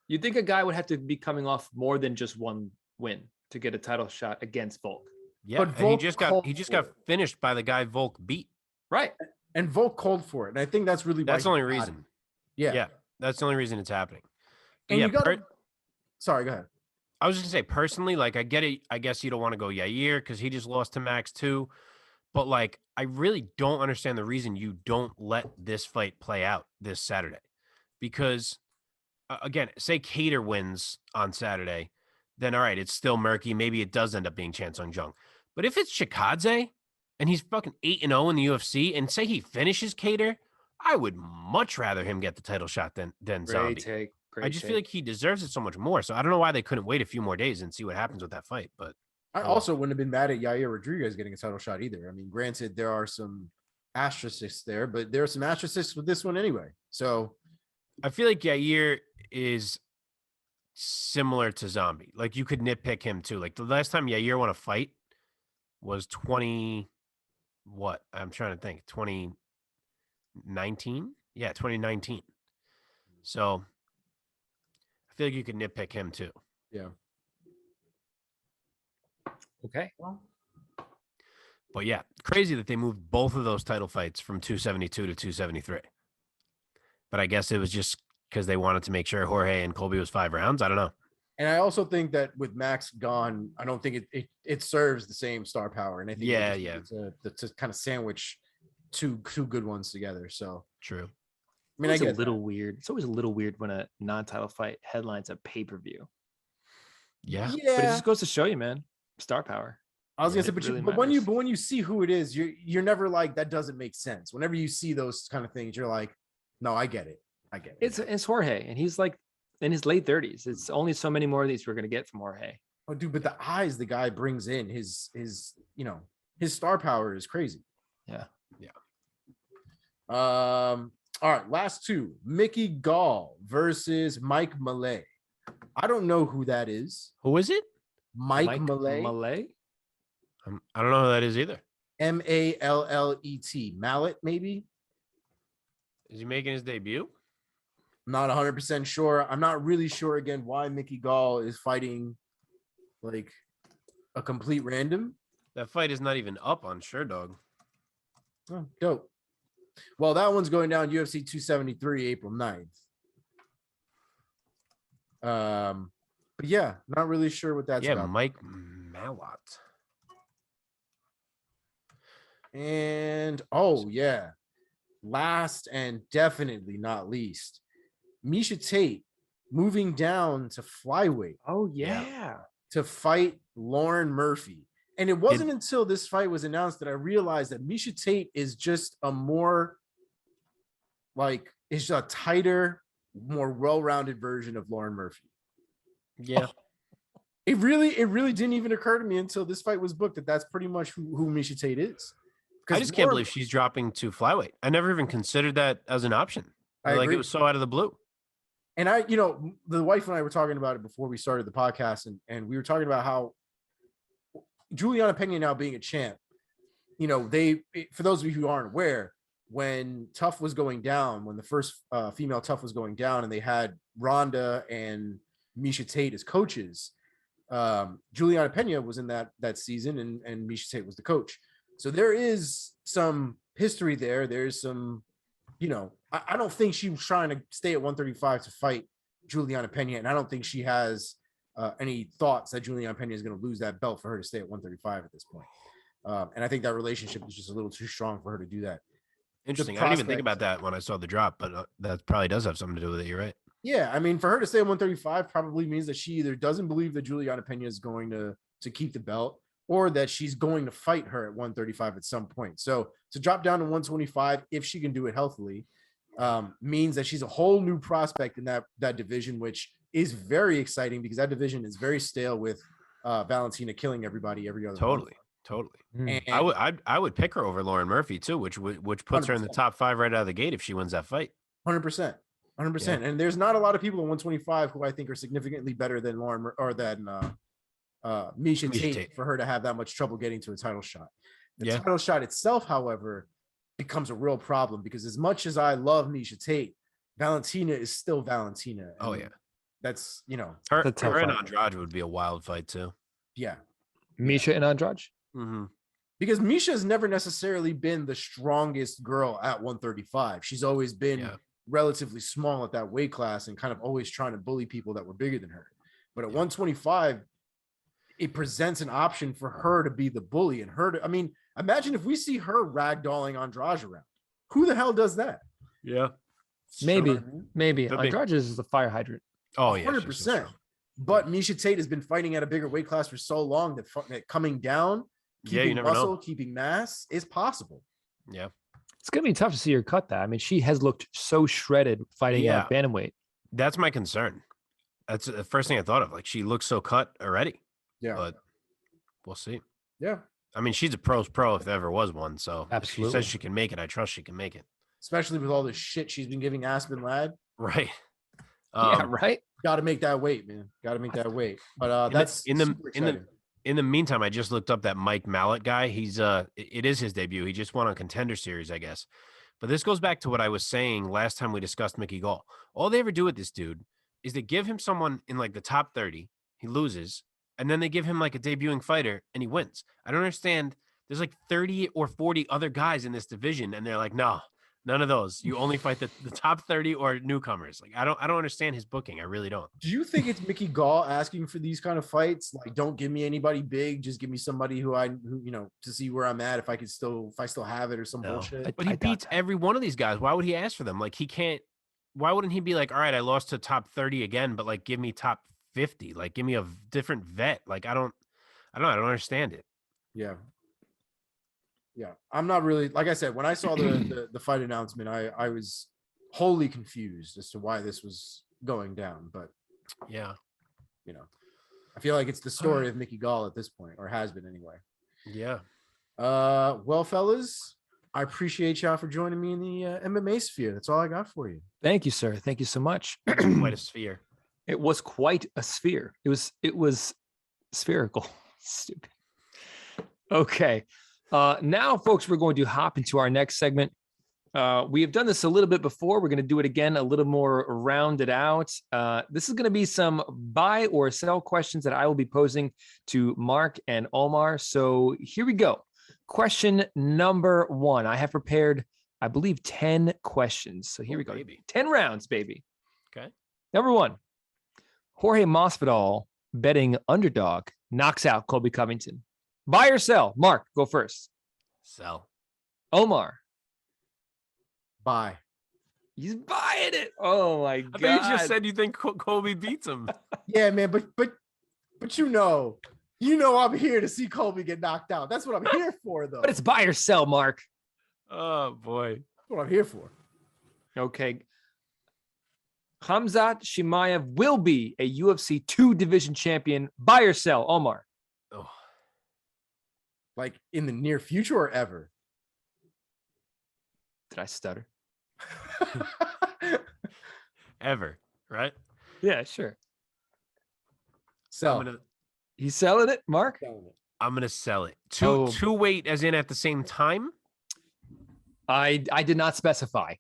You'd think a guy would have to be coming off more than just one win to get a title shot against Volk. Yeah, but he just got finished by the guy Volk beat. Right. And Volk called for it. And I think that's really the only reason. Yeah. That's the only reason it's happening. And you got sorry, go ahead. I was just gonna say personally, like I get it. I guess you don't want to go Yair because he just lost to Max too. But like, I really don't understand the reason you don't let this fight play out this Saturday. Because again, say Kattar wins on Saturday, then all right, it's still murky. Maybe it does end up being Chan Sung Jung. But if it's Chikadze and he's fucking 8-0 in the UFC, and say he finishes Kattar, I would much rather him get the title shot than Zombie. Great take. I just feel like he deserves it so much more. So I don't know why they couldn't wait a few more days and see what happens with that fight. But I also wouldn't have been mad at Yair Rodriguez getting a title shot either. I mean, granted, there are some asterisks there, but there are some asterisks with this one anyway. So I feel like Yair is similar to Zombie. Like you could nitpick him too. Like the last time Yair won a fight was 20. What? I'm trying to think. 2019? Yeah, 2019. So I feel like you could nitpick him too. yeah. Okay. But yeah, crazy that they moved both of those title fights from 272 to 273. But I guess it was just because they wanted to make sure Jorge and Colby was 5 rounds. I don't know. And I also think that with Max gone, I don't think it serves the same star power. And I think to kind of sandwich two good ones together. So true. I mean, It's a little weird. It's always a little weird when a non-title fight headlines a pay-per-view. Yeah. But it just goes to show you, man, star power. I was gonna say, but when you see who it is, you're never like, that doesn't make sense. Whenever you see those kind of things, you're like, no, I get it. It's Jorge, and he's like in his late 30s. It's only so many more of these we're gonna get from Jorge. Oh, dude, but the eyes the guy brings in, his star power is crazy. Yeah. All right, last two. Mickey Gall versus Mike Mallet. I don't know who that is. Who is it? Mike Mallet. I don't know who that is either. Mallet. Mallet, maybe. Is he making his debut? I'm not 100% sure. I'm not really sure again why Mickey Gall is fighting like a complete random. That fight is not even up on SureDog. Oh, dope. Well, that one's going down UFC 273 April 9th. But yeah, not really sure what that's about. Mike Malott. And last and definitely not least, Miesha Tate moving down to flyweight. Oh yeah. To fight Lauren Murphy. And it wasn't until this fight was announced that I realized that Miesha Tate is just it's a tighter, more well-rounded version of Lauren Murphy. Yeah. It really didn't even occur to me until this fight was booked that that's pretty much who Miesha Tate is. I just can't believe she's dropping to flyweight. I never even considered that as an option. It was so out of the blue. And the wife and I were talking about it before we started the podcast, and we were talking about how Juliana Pena now being a champ, for those of you who aren't aware, when Tough was going down, when the first female Tough was going down, and they had Ronda and Miesha Tate as coaches, Juliana Pena was in that season, and Miesha Tate was the coach. So there is some history there. There's some, I don't think she was trying to stay at 135 to fight Juliana Pena, and I don't think she has any thoughts that Juliana Pena is going to lose that belt for her to stay at 135 at this point. And I think that relationship is just a little too strong for her to do that. Interesting. I didn't even think about that when I saw the drop, but that probably does have something to do with it. You're right. Yeah, I mean, for her to stay at 135 probably means that she either doesn't believe that Juliana Pena is going to keep the belt, or that she's going to fight her at 135 at some point. So to drop down to 125, if she can do it healthily, means that she's a whole new prospect in that division, which is very exciting because that division is very stale with Valentina killing everybody every other month. Totally. And I would pick her over Lauren Murphy too, which puts 100%. Her in the top 5 right out of the gate if she wins that fight. 100%. Yeah. And there's not a lot of people at 125 who I think are significantly better than Lauren or than Miesha Tate for her to have that much trouble getting to a title shot. The title shot itself, however, becomes a real problem because as much as I love Miesha Tate, Valentina is still Valentina. Oh yeah. That's, her and Andrade would be a wild fight too. Yeah. Miesha and Andrade. Mm-hmm. Because Miesha has never necessarily been the strongest girl at 135. She's always been relatively small at that weight class and kind of always trying to bully people that were bigger than her. But at 125, it presents an option for her to be the bully and her to, I mean, imagine if we see her ragdolling Andrade around. Who the hell does that? Yeah. Maybe, You know what I mean? maybe. Could be. Andrade is a fire hydrant. Oh, yeah. 100%. she's so strong. But Misha Tate has been fighting at a bigger weight class for so long that coming down, Yeah, you keeping never muscle, know. keeping mass is possible. Yeah. It's gonna be tough to see her cut that. I mean, she has looked so shredded fighting Yeah. at bantamweight. That's my concern. That's the first thing I thought of. Like, she looks so cut already. Yeah. But we'll see. Yeah. I mean, she's a pro's pro if there ever was one. So if she Absolutely. says she can make it, I trust she can make it. Especially with all the shit she's been giving Aspen Ladd. Right. Yeah, right. Got to make that weight, man. Got to make that weight. But In the- that's in the- super in the- exciting. In the meantime, I just looked up that Mike Mallet guy. He's it is his debut. He just won on Contender Series, I guess. But this goes back to what I was saying last time we discussed Mickey Gall. All they ever do with this dude is they give him someone in like the top 30, he loses, and then they give him like a debuting fighter and he wins. I don't understand. There's like 30 or 40 other guys in this division, and they're like, no, none of those. You only fight the top 30 or newcomers. Like, I don't understand his booking. I really don't. Do you think it's Mickey Gall asking for these kind of fights? Like, don't give me anybody big, just give me somebody who you know, to see where I'm at if I still have it or some No. bullshit. But he doubt beats that. every one of these guys. Why would he ask for them? Like, he can't. Why wouldn't he be like, all right, I lost to top 30 again, but like, give me top 50. Like, give me a different vet. Like, I don't understand it. Yeah. Yeah. I'm not really, like I said, when I saw the fight announcement, I was wholly confused as to why this was going down. But, Yeah. you know, I feel like it's the story of Mickey Gall at this point, or has been anyway. Yeah. Well, fellas, I appreciate y'all for joining me in the MMA sphere. That's all I got for you. Thank you, sir. Thank you so much. Quite a sphere. It was quite a sphere. It was spherical. Stupid. Okay. Now, folks, we're going to hop into our next segment. We have done this a little bit before. We're going to do it again, a little more rounded out. This is going to be some buy or sell questions that I will be posing to Mark and Omar. So here we go. Question number 1. I have prepared, I believe, 10 questions. So here we go. Baby. 10 rounds, baby. Okay. Number 1. Jorge Masvidal betting underdog knocks out Colby Covington. Buy or sell? Mark, go first. Sell. Omar. Bye. He's buying it. Oh my God. I thought you just said you think Colby beats him. Yeah, man, but you know I'm here to see Colby get knocked out. That's what I'm here for, though. But it's buy or sell, Mark. Oh, boy. That's what I'm here for. Okay. Khamzat Chimaev will be a UFC 2 division champion. Buy or sell, Omar. Oh, Like in the near future or ever? Did I stutter? ever, right? Yeah, sure. So He's selling it, Mark? I'm gonna sell it. Oh. Two weight as in at the same time? I did not specify.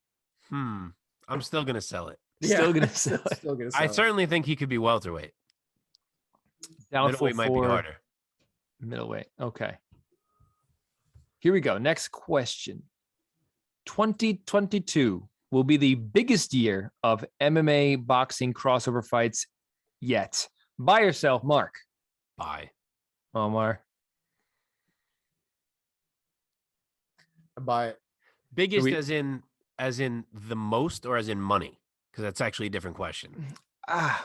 I'm still gonna sell it. Still gonna sell it. Still gonna sell I it. certainly think he could be welterweight. Doubtful Middleweight might be for harder. middleweight. Okay. Here we go. Next question. 2022 will be the biggest year of MMA boxing crossover fights yet. Buy or sell, Mark? Buy. Omar. I buy it. Biggest we- as in the most or as in money? Because that's actually a different question.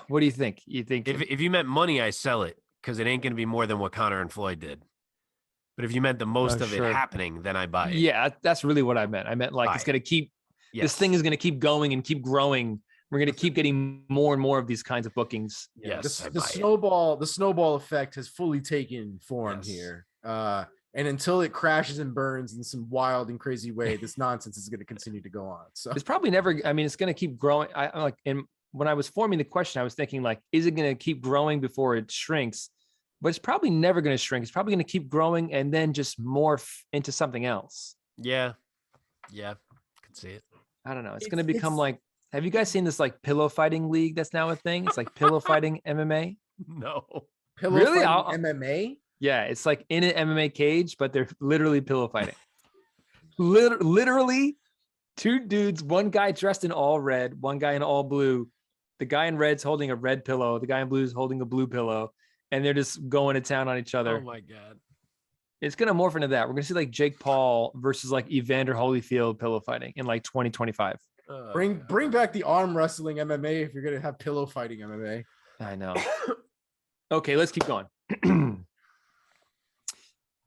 What do you think? You think If you meant money, I sell it because it ain't gonna be more than what Connor and Floyd did. But if you meant the most of sure. it happening, then I buy it. Yeah, that's really what I meant. I meant like Buy it's it. going to keep Yes. this thing is going to keep going and keep growing. We're going to keep getting more and more of these kinds of bookings. Yes, I The buy it. snowball effect has fully taken form Yes. here. And until it crashes and burns in some wild and crazy way, this nonsense is going to continue to go on. So It's probably never. I mean, it's going to keep growing. I'm like, and when I was forming the question, I was thinking like, is it going to keep growing before it shrinks? But it's probably never going to shrink. It's probably going to keep growing and then just morph into something else. Yeah. Could see it. I don't know. It's It's- going to become it's- like. Have you guys seen this like pillow fighting league that's now a thing? It's like pillow fighting MMA. No. pillow Really? fighting MMA. Yeah, it's like in an MMA cage, but they're literally pillow fighting. Literally, two dudes, one guy dressed in all red, one guy in all blue. The guy in red's holding a red pillow. The guy in blue is holding a blue pillow, and they're just going to town on each other. Oh my God. It's gonna morph into that. We're gonna see like Jake Paul versus like Evander Holyfield pillow fighting in like 2025. Bring back the arm wrestling MMA if you're gonna have pillow fighting MMA. I know. Okay, let's keep going.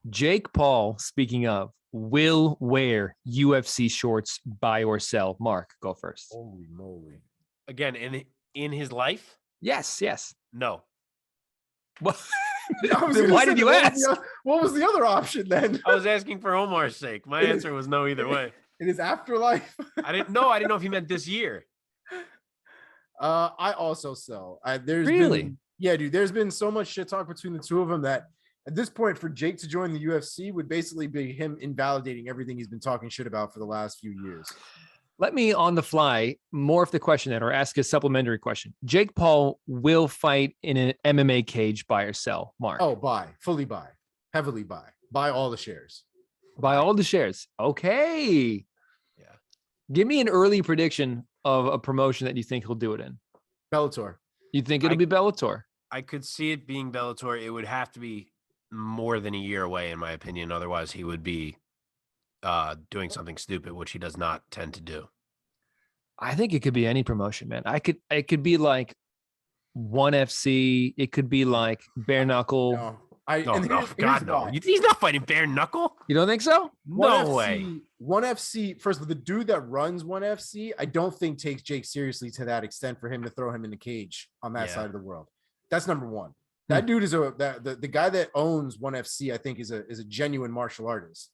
Jake Paul, speaking of, will wear UFC shorts, buy or sell. Mark, go first. Holy moly. Again, in his life? Yes. No. Well, Then then why did you ask? What was the other option then? I was asking for Omar's sake. My answer was no either way. In his afterlife. I didn't know if he meant this year. I also sell. There's Really? Dude. There's been so much shit talk between the two of them that at this point, for Jake to join the UFC would basically be him invalidating everything he's been talking shit about for the last few years. Let me on the fly morph the question then, or ask a supplementary question. Jake Paul will fight in an MMA cage, buy or sell. Mark. Oh, fully buy, heavily buy all the shares. Buy all the shares. Okay. Yeah. Give me an early prediction of a promotion that you think he'll do it in. Bellator. You think it'll be Bellator? I could see it being Bellator. It would have to be more than a year away, in my opinion. Otherwise, he would be doing something stupid, which he does not tend to do. I think it could be any promotion, man. It could be like ONE FC. It could be like bare knuckle. No. God, no. He's not fighting bare knuckle. You don't think so? No way. ONE FC, first of all, the dude that runs ONE FC, I don't think takes Jake seriously to that extent for him to throw him in the cage on that side of the world. That's number one. That dude is the guy that owns ONE FC, I think, is a genuine martial artist.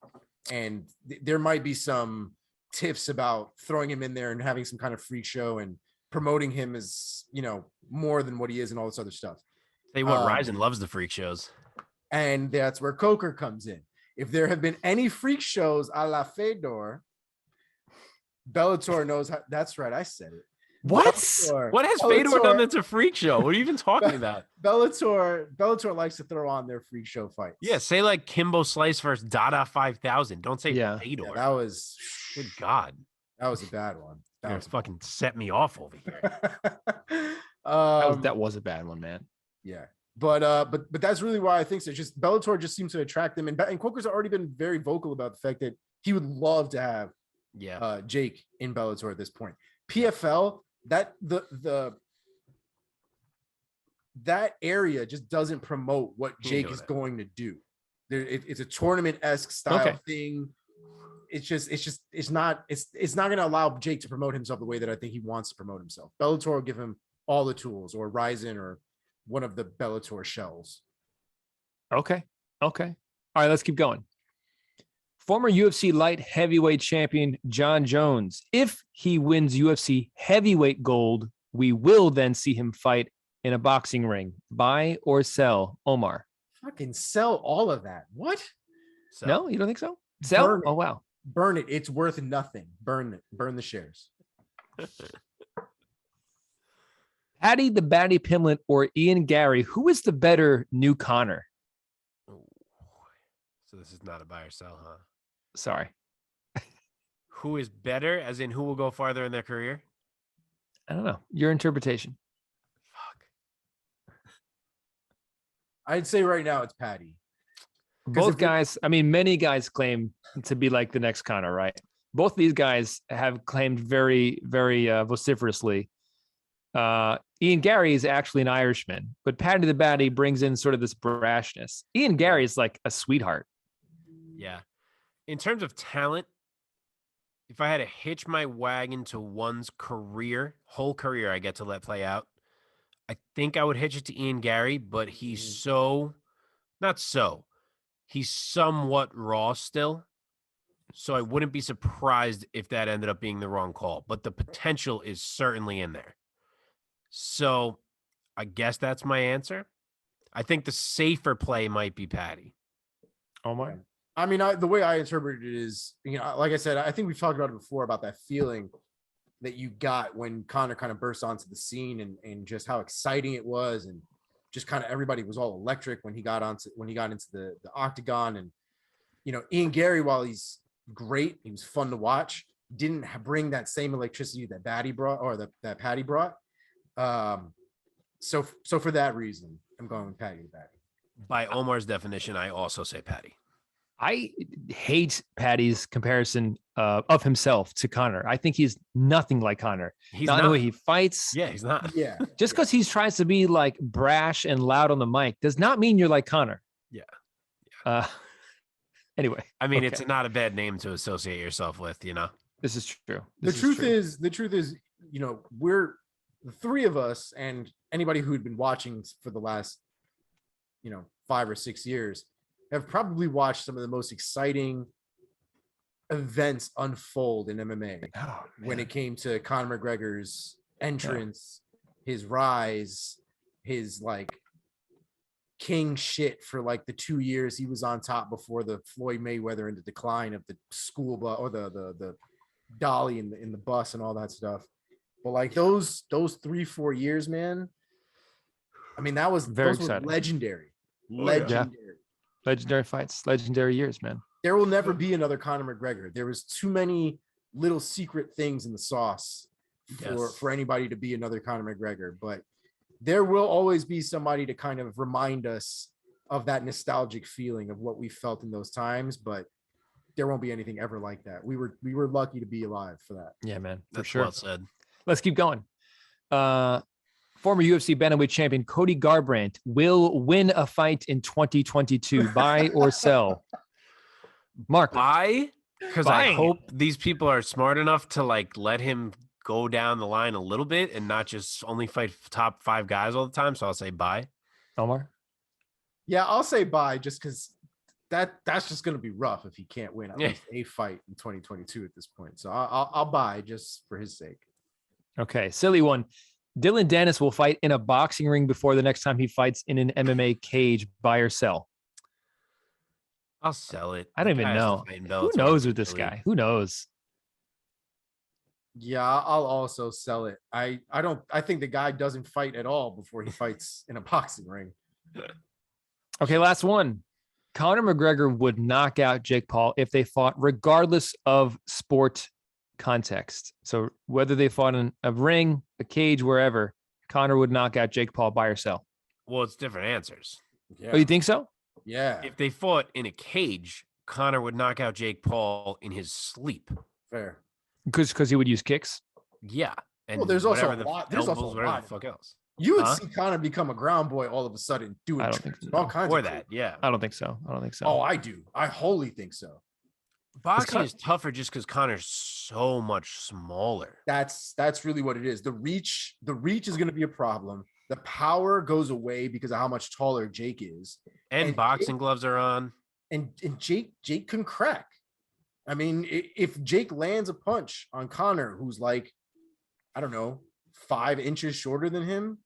And there might be some tips about throwing him in there and having some kind of freak show and promoting him as, more than what he is and all this other stuff. Tell you what, Ryzen loves the freak shows. And that's where Coker comes in. If there have been any freak shows a la Fedor, Bellator knows how. That's right, I said it. What? What has Fedor done that's a freak show? What are you even talking about? Bellator likes to throw on their freak show fights. Yeah, say like Kimbo Slice versus Dada 5000. Don't say Fedor. Yeah, that was good. God, that was a bad one. That was fucking set me off over here. That was a bad one, man. Yeah. But that's really why I think so. It's just Bellator just seems to attract them, and Coker's already been very vocal about the fact that he would love to have Jake in Bellator at this point. PFL, that that area just doesn't promote what Jake is going to do. It's a tournament-esque style thing. It's not going to allow Jake to promote himself the way that I think he wants to promote himself. Bellator will give him all the tools, or Ryzen, or one of the Bellator shells. Okay. All right, let's keep going. Former UFC light heavyweight champion John Jones. If he wins UFC heavyweight gold, we will then see him fight in a boxing ring. Buy or sell, Omar? Fucking sell all of that. What? No, you don't think so? Sell? Burn it. Oh, wow. Burn it. It's worth nothing. Burn it. Burn the shares. Paddy the Batty Pimlet or Ian Gary, who is the better new Connor? So this is not a buy or sell, huh? Sorry. Who is better, as in who will go farther in their career? I don't know. Your interpretation. Fuck. I'd say right now it's Paddy. Both guys, many guys claim to be like the next Connor, right? Both these guys have claimed very, very vociferously. Ian Gary is actually an Irishman, but Paddy the Batty brings in sort of this brashness. Ian Gary is like a sweetheart. Yeah. In terms of talent, if I had to hitch my wagon to one's whole career I get to let play out, I think I would hitch it to Ian Gary, but he's he's somewhat raw still. So I wouldn't be surprised if that ended up being the wrong call, but the potential is certainly in there. So I guess that's my answer. I think the safer play might be Paddy. Omar? The way I interpret it is, like I said, I think we've talked about it before, about that feeling that you got when Connor kind of burst onto the scene, and just how exciting it was, and just kind of everybody was all electric when he got into the octagon. And Ian Gary, while he's great, he was fun to watch, didn't bring that same electricity that Paddy brought. So for that reason, I'm going with Patty. By Omar's definition, I also say Patty. I hate Patty's comparison of himself to Conor. I think he's nothing like Conor. He's not not the way he fights. Yeah, he's not. Yeah. Just because he tries to be like brash and loud on the mic does not mean you're like Conor. Yeah. Anyway, I mean, okay. It's not a bad name to associate yourself with, you know. This is true. The truth is, you know, we're the three of us, and anybody who'd been watching for the last, 5 or 6 years have probably watched some of the most exciting events unfold in MMA when it came to Conor McGregor's entrance, his rise, his like king shit for like the 2 years he was on top before the Floyd Mayweather and the decline of the school bus or the dolly in the bus and all that stuff. But like those 3-4 years, man, I mean, those were legendary. Legendary fights, legendary years, man. There will never be another Conor McGregor. There was too many little secret things in the sauce for anybody to be another Conor McGregor. But there will always be somebody to kind of remind us of that nostalgic feeling of what we felt in those times. But there won't be anything ever like that. We were lucky to be alive for that. Yeah, man, for That's sure. Well said. Let's keep going. Former UFC bantamweight champion Cody Garbrandt will win a fight in 2022. Buy or sell? Mark. Buy, because I hope these people are smart enough to like let him go down the line a little bit and not just only fight top 5 guys all the time. So I'll say buy. Omar? Yeah, I'll say buy just because that's just going to be rough if he can't win at least a fight in 2022 at this point. So I'll buy just for his sake. Okay, silly one. Dylan Dennis will fight in a boxing ring before the next time he fights in an MMA cage. Buy or sell? I'll sell it. I don't even know. Who knows with this guy? Who knows? Yeah, I'll also sell it. I think the guy doesn't fight at all before he fights in a boxing ring. Okay, last one. Conor McGregor would knock out Jake Paul if they fought regardless of sport context. So whether they fought in a ring, a cage, wherever, Conor would knock out Jake Paul. Buy or sell? Well, it's different answers. Yeah. Oh, you think so? Yeah. If they fought in a cage, Conor would knock out Jake Paul in his sleep. Fair. Because he would use kicks. Yeah. And there's also a lot. There's also a lot. The fuck else. You would see Conor become a ground boy all of a sudden, doing all kinds of that. Yeah. I don't think so. Oh, I do. I wholly think so. Boxing is tougher just because Conor's so much smaller. That's really what it is. The reach is going to be a problem. The power goes away because of how much taller Jake is. And boxing gloves are on. And Jake can crack. I mean, if Jake lands a punch on Conor, who's like, I don't know, 5 inches shorter than him,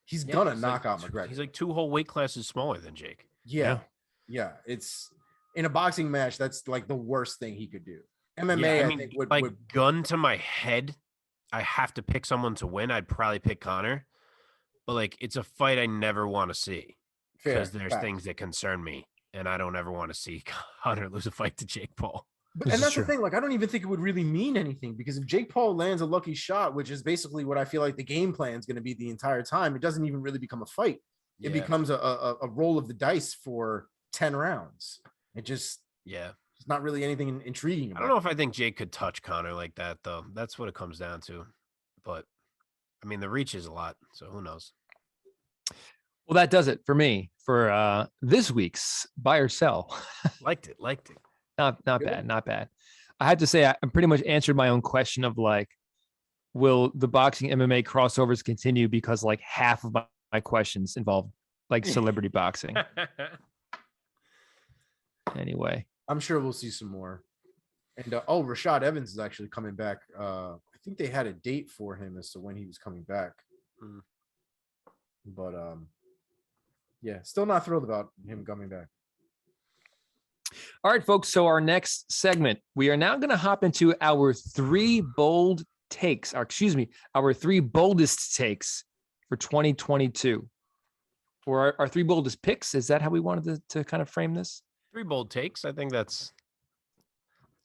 he's gonna knock out McGregor. He's like 2 whole weight classes smaller than Jake. Yeah. It's in a boxing match. That's like the worst thing he could do. MMA, I think, would gun to my head. I have to pick someone to win. I'd probably pick Conor, but like it's a fight I never want to see because there's things that concern me, and I don't ever want to see Conor lose a fight to Jake Paul. And that's the thing. Like, I don't even think it would really mean anything because if Jake Paul lands a lucky shot, which is basically what I feel like the game plan is going to be the entire time, it doesn't even really become a fight. It becomes a roll of the dice for 10 rounds. It just, it's not really anything intriguing about I don't know if I think Jake could touch Conor like that, though. That's what it comes down to. But, I mean, the reach is a lot, so who knows? Well, that does it for me for this week's Buy or Sell. Liked it. Not bad. I had to say I pretty much answered my own question of like, will the boxing MMA crossovers continue? Because like half of my questions involve like celebrity boxing. Anyway, I'm sure we'll see some more. And Rashad Evans is actually coming back. I think they had a date for him as to when he was coming back. But still not thrilled about him coming back. All right, folks. So our next segment, we are now going to hop into our 3 bold takes, our 3 boldest takes for 2022. Or our 3 boldest picks. Is that how we wanted to kind of frame this? 3 bold takes. I think that's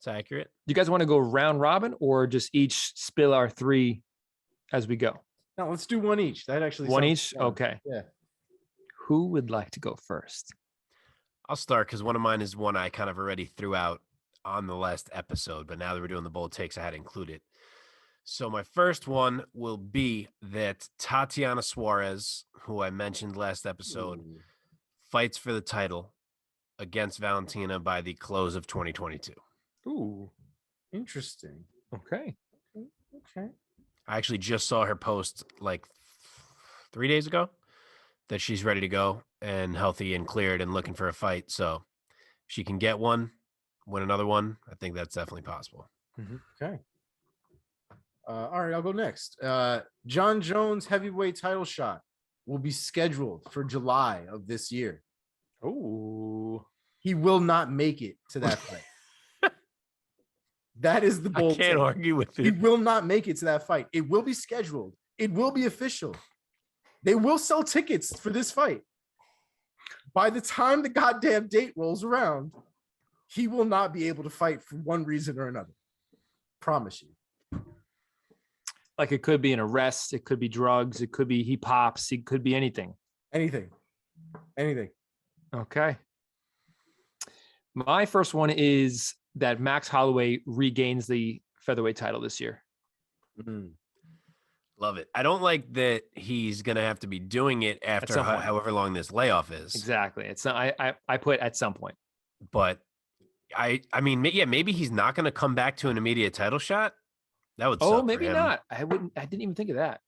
accurate. You guys want to go round robin or just each spill our 3 as we go? No, let's do one each. That actually One sounds each? fun. Okay. Yeah. Who would like to go first? I'll start because one of mine is one I kind of already threw out on the last episode, but now that we're doing the bold takes, I had to include it. So my first one will be that Tatiana Suarez, who I mentioned last episode, Ooh, fights for the title against Valentina by the close of 2022. Ooh, interesting. okay. Okay. I actually just saw her post like 3 days ago that she's ready to go and healthy and cleared and looking for a fight. So if she can get one, win another one, I think that's definitely possible. Okay. All right, I'll go next. John Jones heavyweight title shot will be scheduled for July of this year. Oh, He will not make it to that fight. That is the I bold can't take. argue with He it. will not make it to that fight. It will be scheduled. It will be official. They will sell tickets for this fight. By the time the goddamn date rolls around, he will not be able to fight for one reason or another. Promise you. like it could be an arrest. It could be drugs. It could be he pops. It could be anything. Anything. Okay. My first one is that Max Holloway regains the featherweight title this year. Love it. I don't like that he's going to have to be doing it after some point. however long this layoff is. Exactly. It's not, I put at some point. But I mean, yeah, maybe he's not going to come back to an immediate title shot. That would suck for Maybe him. not. I didn't even think of that.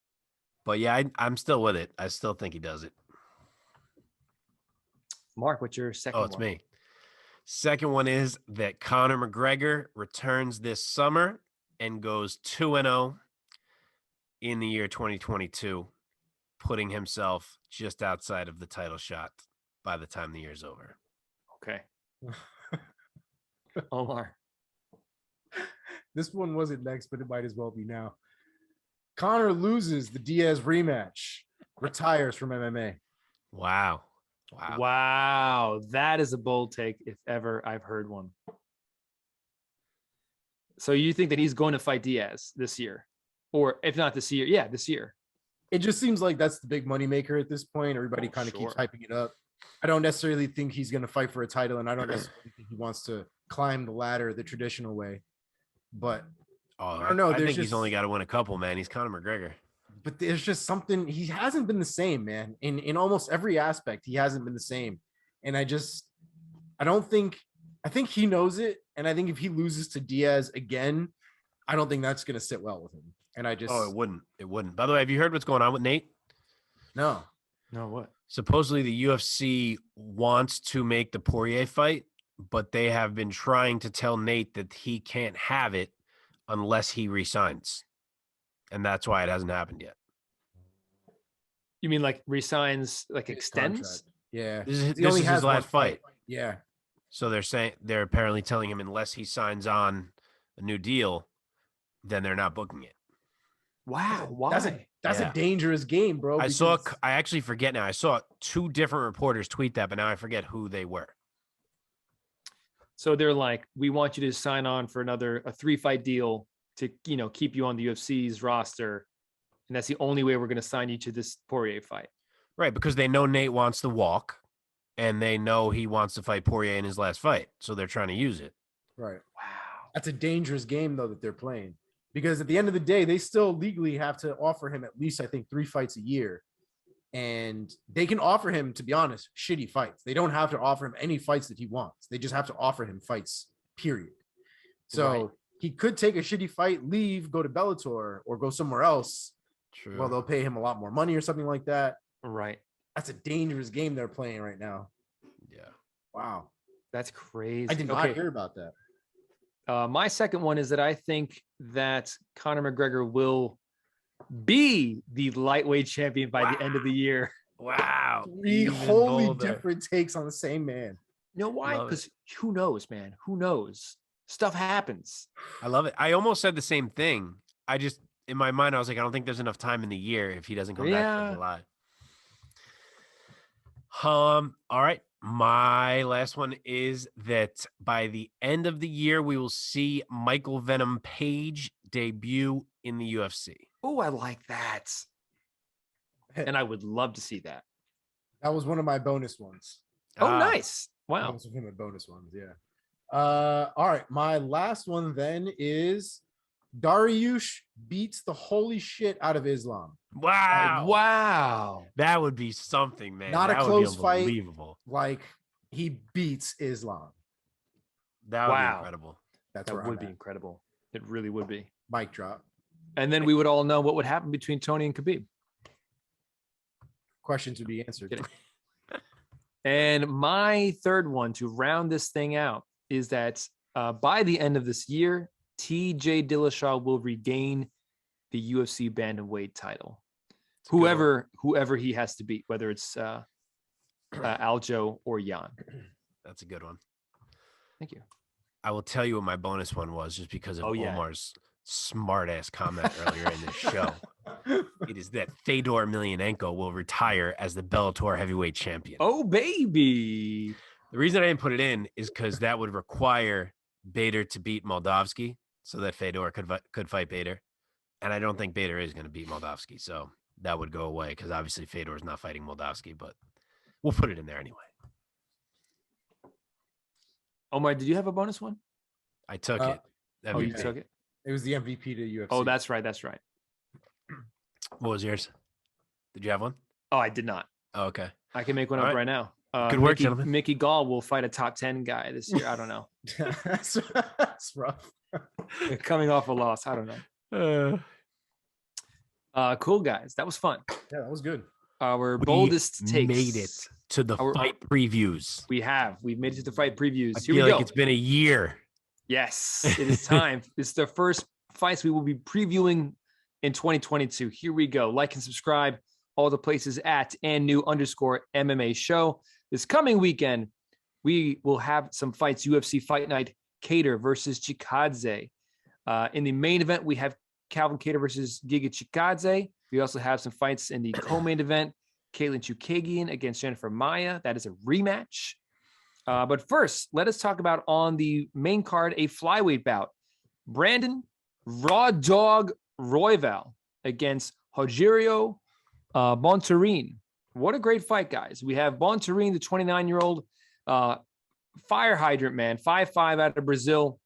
But yeah, I'm still with it. I still think he does it. Mark, what's your second one? Oh, it's me. Second one is that Conor McGregor returns this summer and goes 2-0 in the year 2022, putting himself just outside of the title shot by the time the year's over. Okay. Omar. This one wasn't next, but it might as well be now. Conor loses the Diaz rematch, retires from MMA. Wow. Wow. That is a bold take if ever I've heard one. So you think that he's going to fight Diaz this year? Or if not this year, yeah, this year. It just seems like that's the big moneymaker at this point. Everybody kind of keeps hyping it up. I don't necessarily think he's going to fight for a title, and I don't necessarily think he wants to climb the ladder the traditional way. But I don't know. I think he's only got to win a couple, man. He's Conor McGregor. But there's just something, he hasn't been the same, man. In almost every aspect, he hasn't been the same. And I think he knows it. And I think if he loses to Diaz again, I don't think that's going to sit well with him. And it wouldn't. By the way, have you heard what's going on with Nate? No, what? Supposedly the UFC wants to make the Poirier fight, but they have been trying to tell Nate that he can't have it unless he resigns. And that's why it hasn't happened yet. You mean like resigns, like his extends? contract. Yeah. This is his last fight. Yeah. So they're apparently telling him unless he signs on a new deal, then they're not booking it. Wow. Why? That's a dangerous game, bro. I actually forget now. I saw two different reporters tweet that, but now I forget who they were. So they're like, we want you to sign on for a 3-fight deal to, keep you on the UFC's roster. And that's the only way we're going to sign you to this Poirier fight. Right. Because they know Nate wants to walk and they know he wants to fight Poirier in his last fight. So they're trying to use it. Right. Wow. That's a dangerous game, though, that they're playing. Because at the end of the day, they still legally have to offer him at least, I think, 3 fights a year. And they can offer him, to be honest, shitty fights. They don't have to offer him any fights that he wants. They just have to offer him fights, period. So he could take a shitty fight, leave, go to Bellator, or go somewhere else. True. Well, they'll pay him a lot more money or something like that. Right. That's a dangerous game they're playing right now. Yeah. Wow. That's crazy. I did not hear about that. My second one is that I think that Conor McGregor will be the lightweight champion by the end of the year. Wow. 3 wholly different takes on the same man. You know why? Because who knows, man? Who knows? Stuff happens. I love it. I almost said the same thing. I just, in my mind, I was like, I don't think there's enough time in the year if he doesn't come back to July. All right. My last one is that by the end of the year, we will see Michael Venom Page debut in the UFC. Oh, I like that. and I would love to see that. That was one of my bonus ones. Oh, nice. That Wow. was one of my bonus ones. Yeah. All right. My last one then is Dariush beats the holy shit out of Islam. Wow. Wow. That would be something, man. Not a That would close be fight. unbelievable. Like he beats Islam. That would be Wow. incredible. That's That where would I'm be at. incredible. It really would be. Mic drop. And then we would all know what would happen between Tony and Khabib. Questions would be answered. Kidding. And my third one to round this thing out is that by the end of this year, TJ Dillashaw will regain the UFC bantamweight title. Whoever he has to beat, whether it's Aljo or Jan. That's a good one. Thank you. I will tell you what my bonus one was just because of yeah. Omar's smart ass comment earlier in this show. It is that Fedor Emelianenko will retire as the Bellator heavyweight champion. Oh, baby. The reason I didn't put it in is because that would require Bader to beat Moldavsky so that Fedor could fight Bader. And I don't think Bader is going to beat Moldavsky. So that would go away because obviously Fedor is not fighting Moldavsky, but we'll put it in there anyway. Omar, did you have a bonus one? I took it. Oh, you MVP. took it? It was the MVP to UFC. Oh, that's right. That's right. What was yours? Did you have one? Oh, I did not. Oh, okay. I can make one All up right. right now. Good work, Mickey, gentlemen. Mickey Gall will fight a top 10 guy this year. I don't know. that's rough. Coming off a loss. I don't know. Cool, guys. That was fun. Yeah, that was good. Our We takes. made it to the fight previews. We've made it to the fight previews. I Here feel we like go. it's been a year. Yes, it is time. This is the first fights we will be previewing in 2022. Here we go. Like and subscribe all the places at @new_MMA show. This coming weekend, we will have some fights. UFC Fight Night, Kattar versus Chikadze. In the main event, we have Calvin Kattar versus Giga Chikadze. We also have some fights in the co-main event. Katlyn Chookagian against Jennifer Maia. That is a rematch. But first, let us talk about on the main card, a flyweight bout. Brandon Raw Dog Royval against Rogerio Bontorin. What a great fight, guys. We have Bontorin, the 29-year-old fire hydrant man, 5'5" out of Brazil,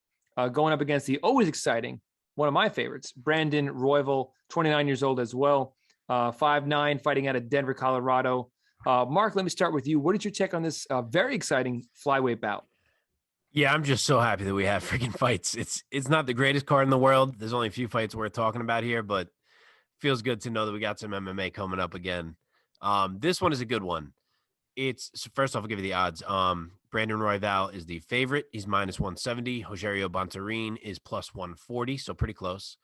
going up against the always exciting, one of my favorites, Brandon Royval, 29 years old as well, 5'9", fighting out of Denver, Colorado. Mark, let me start with you. What did you take on this very exciting flyweight bout? Yeah, I'm just so happy that we have freaking fights. It's not the greatest card in the world. There's only a few fights worth talking about here, but feels good to know that we got some MMA coming up again. This one is a good one. First off, I'll give you the odds. Brandon Royval is the favorite. He's -170. Rogerio Bontorin is +140, so pretty close.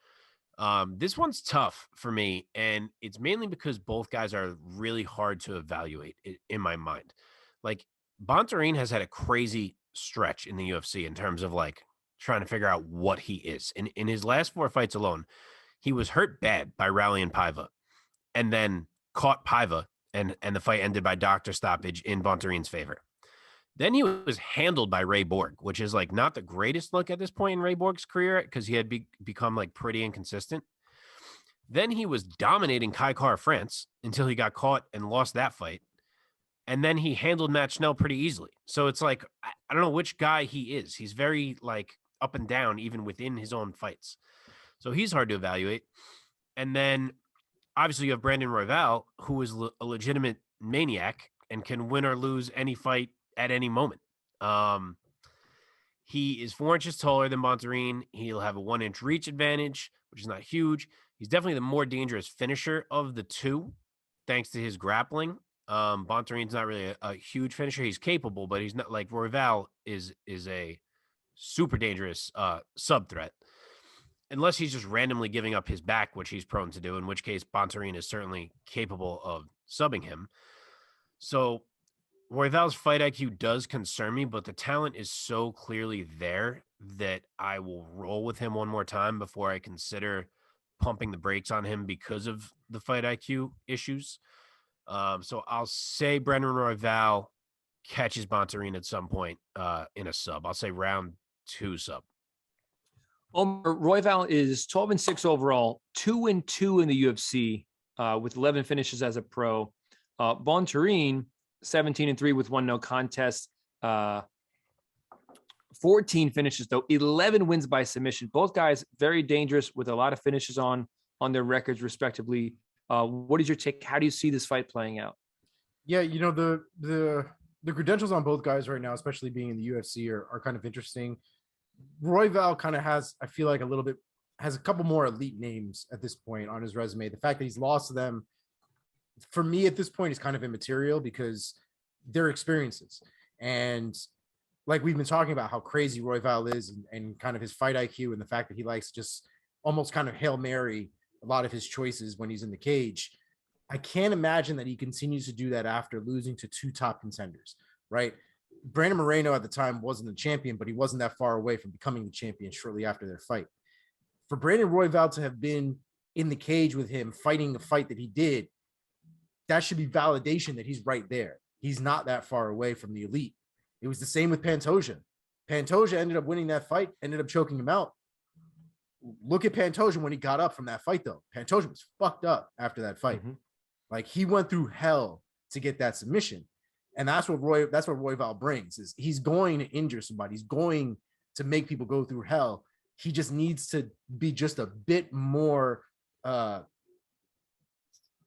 This one's tough for me, and it's mainly because both guys are really hard to evaluate in my mind. Like, Bontorin has had a crazy stretch in the UFC in terms of like trying to figure out what he is. In his last 4 fights alone, he was hurt bad by Rally Paiva and then caught Paiva and the fight ended by doctor stoppage in Bontorin's favor. Then he was handled by Ray Borg, which is like not the greatest look at this point in Ray Borg's career because he had become like pretty inconsistent. Then he was dominating Kai Kara France until he got caught and lost that fight. And then he handled Matt Schnell pretty easily. So it's like, I don't know which guy he is. He's very like up and down, even within his own fights. So he's hard to evaluate. And then obviously you have Brandon Royval, who is a legitimate maniac and can win or lose any fight at any moment. He is 4 inches taller than Bontorin. He'll have a 1-inch reach advantage, which is not huge. He's definitely the more dangerous finisher of the two, thanks to his grappling. Bontorin's not really a huge finisher. He's capable, but he's not like Royval is a super dangerous sub threat. Unless he's just randomly giving up his back, which he's prone to do, in which case Bontorin is certainly capable of subbing him. So Royval's fight IQ does concern me, but the talent is so clearly there that I will roll with him one more time before I consider pumping the brakes on him because of the fight IQ issues. So I'll say Brandon Royval catches Bontorin at some point in a sub. I'll say round 2 sub. Royval is 12-6 overall, 2-2 in the UFC with 11 finishes as a pro. Bontorin, 17-3 with 1 no contest. 14 finishes though, 11 wins by submission. Both guys very dangerous with a lot of finishes on their records respectively. What is your take? How do you see this fight playing out? Yeah, you know, the credentials on both guys right now, especially being in the UFC, are kind of interesting. Royval kind of has, I feel like, has a couple more elite names at this point on his resume. The fact that he's lost to them, for me at this point, is kind of immaterial because they're experiences. And like we've been talking about how crazy Royval is and kind of his fight IQ and the fact that he likes just almost kind of Hail Mary a lot of his choices when he's in the cage. I can't imagine that he continues to do that after losing to 2 top contenders, right? Brandon Moreno at the time wasn't the champion, but he wasn't that far away from becoming the champion shortly after their fight. For Brandon Royval to have been in the cage with him fighting the fight that he did, that should be validation that he's right there. He's not that far away from the elite. It was the same with Pantoja. Pantoja ended up winning that fight, ended up choking him out. Look at Pantoja when he got up from that fight, though. Pantoja was fucked up after that fight. Mm-hmm. Like, he went through hell to get that submission. And that's what Royval brings, is he's going to injure somebody. He's going to make people go through hell. He just needs to be just a bit more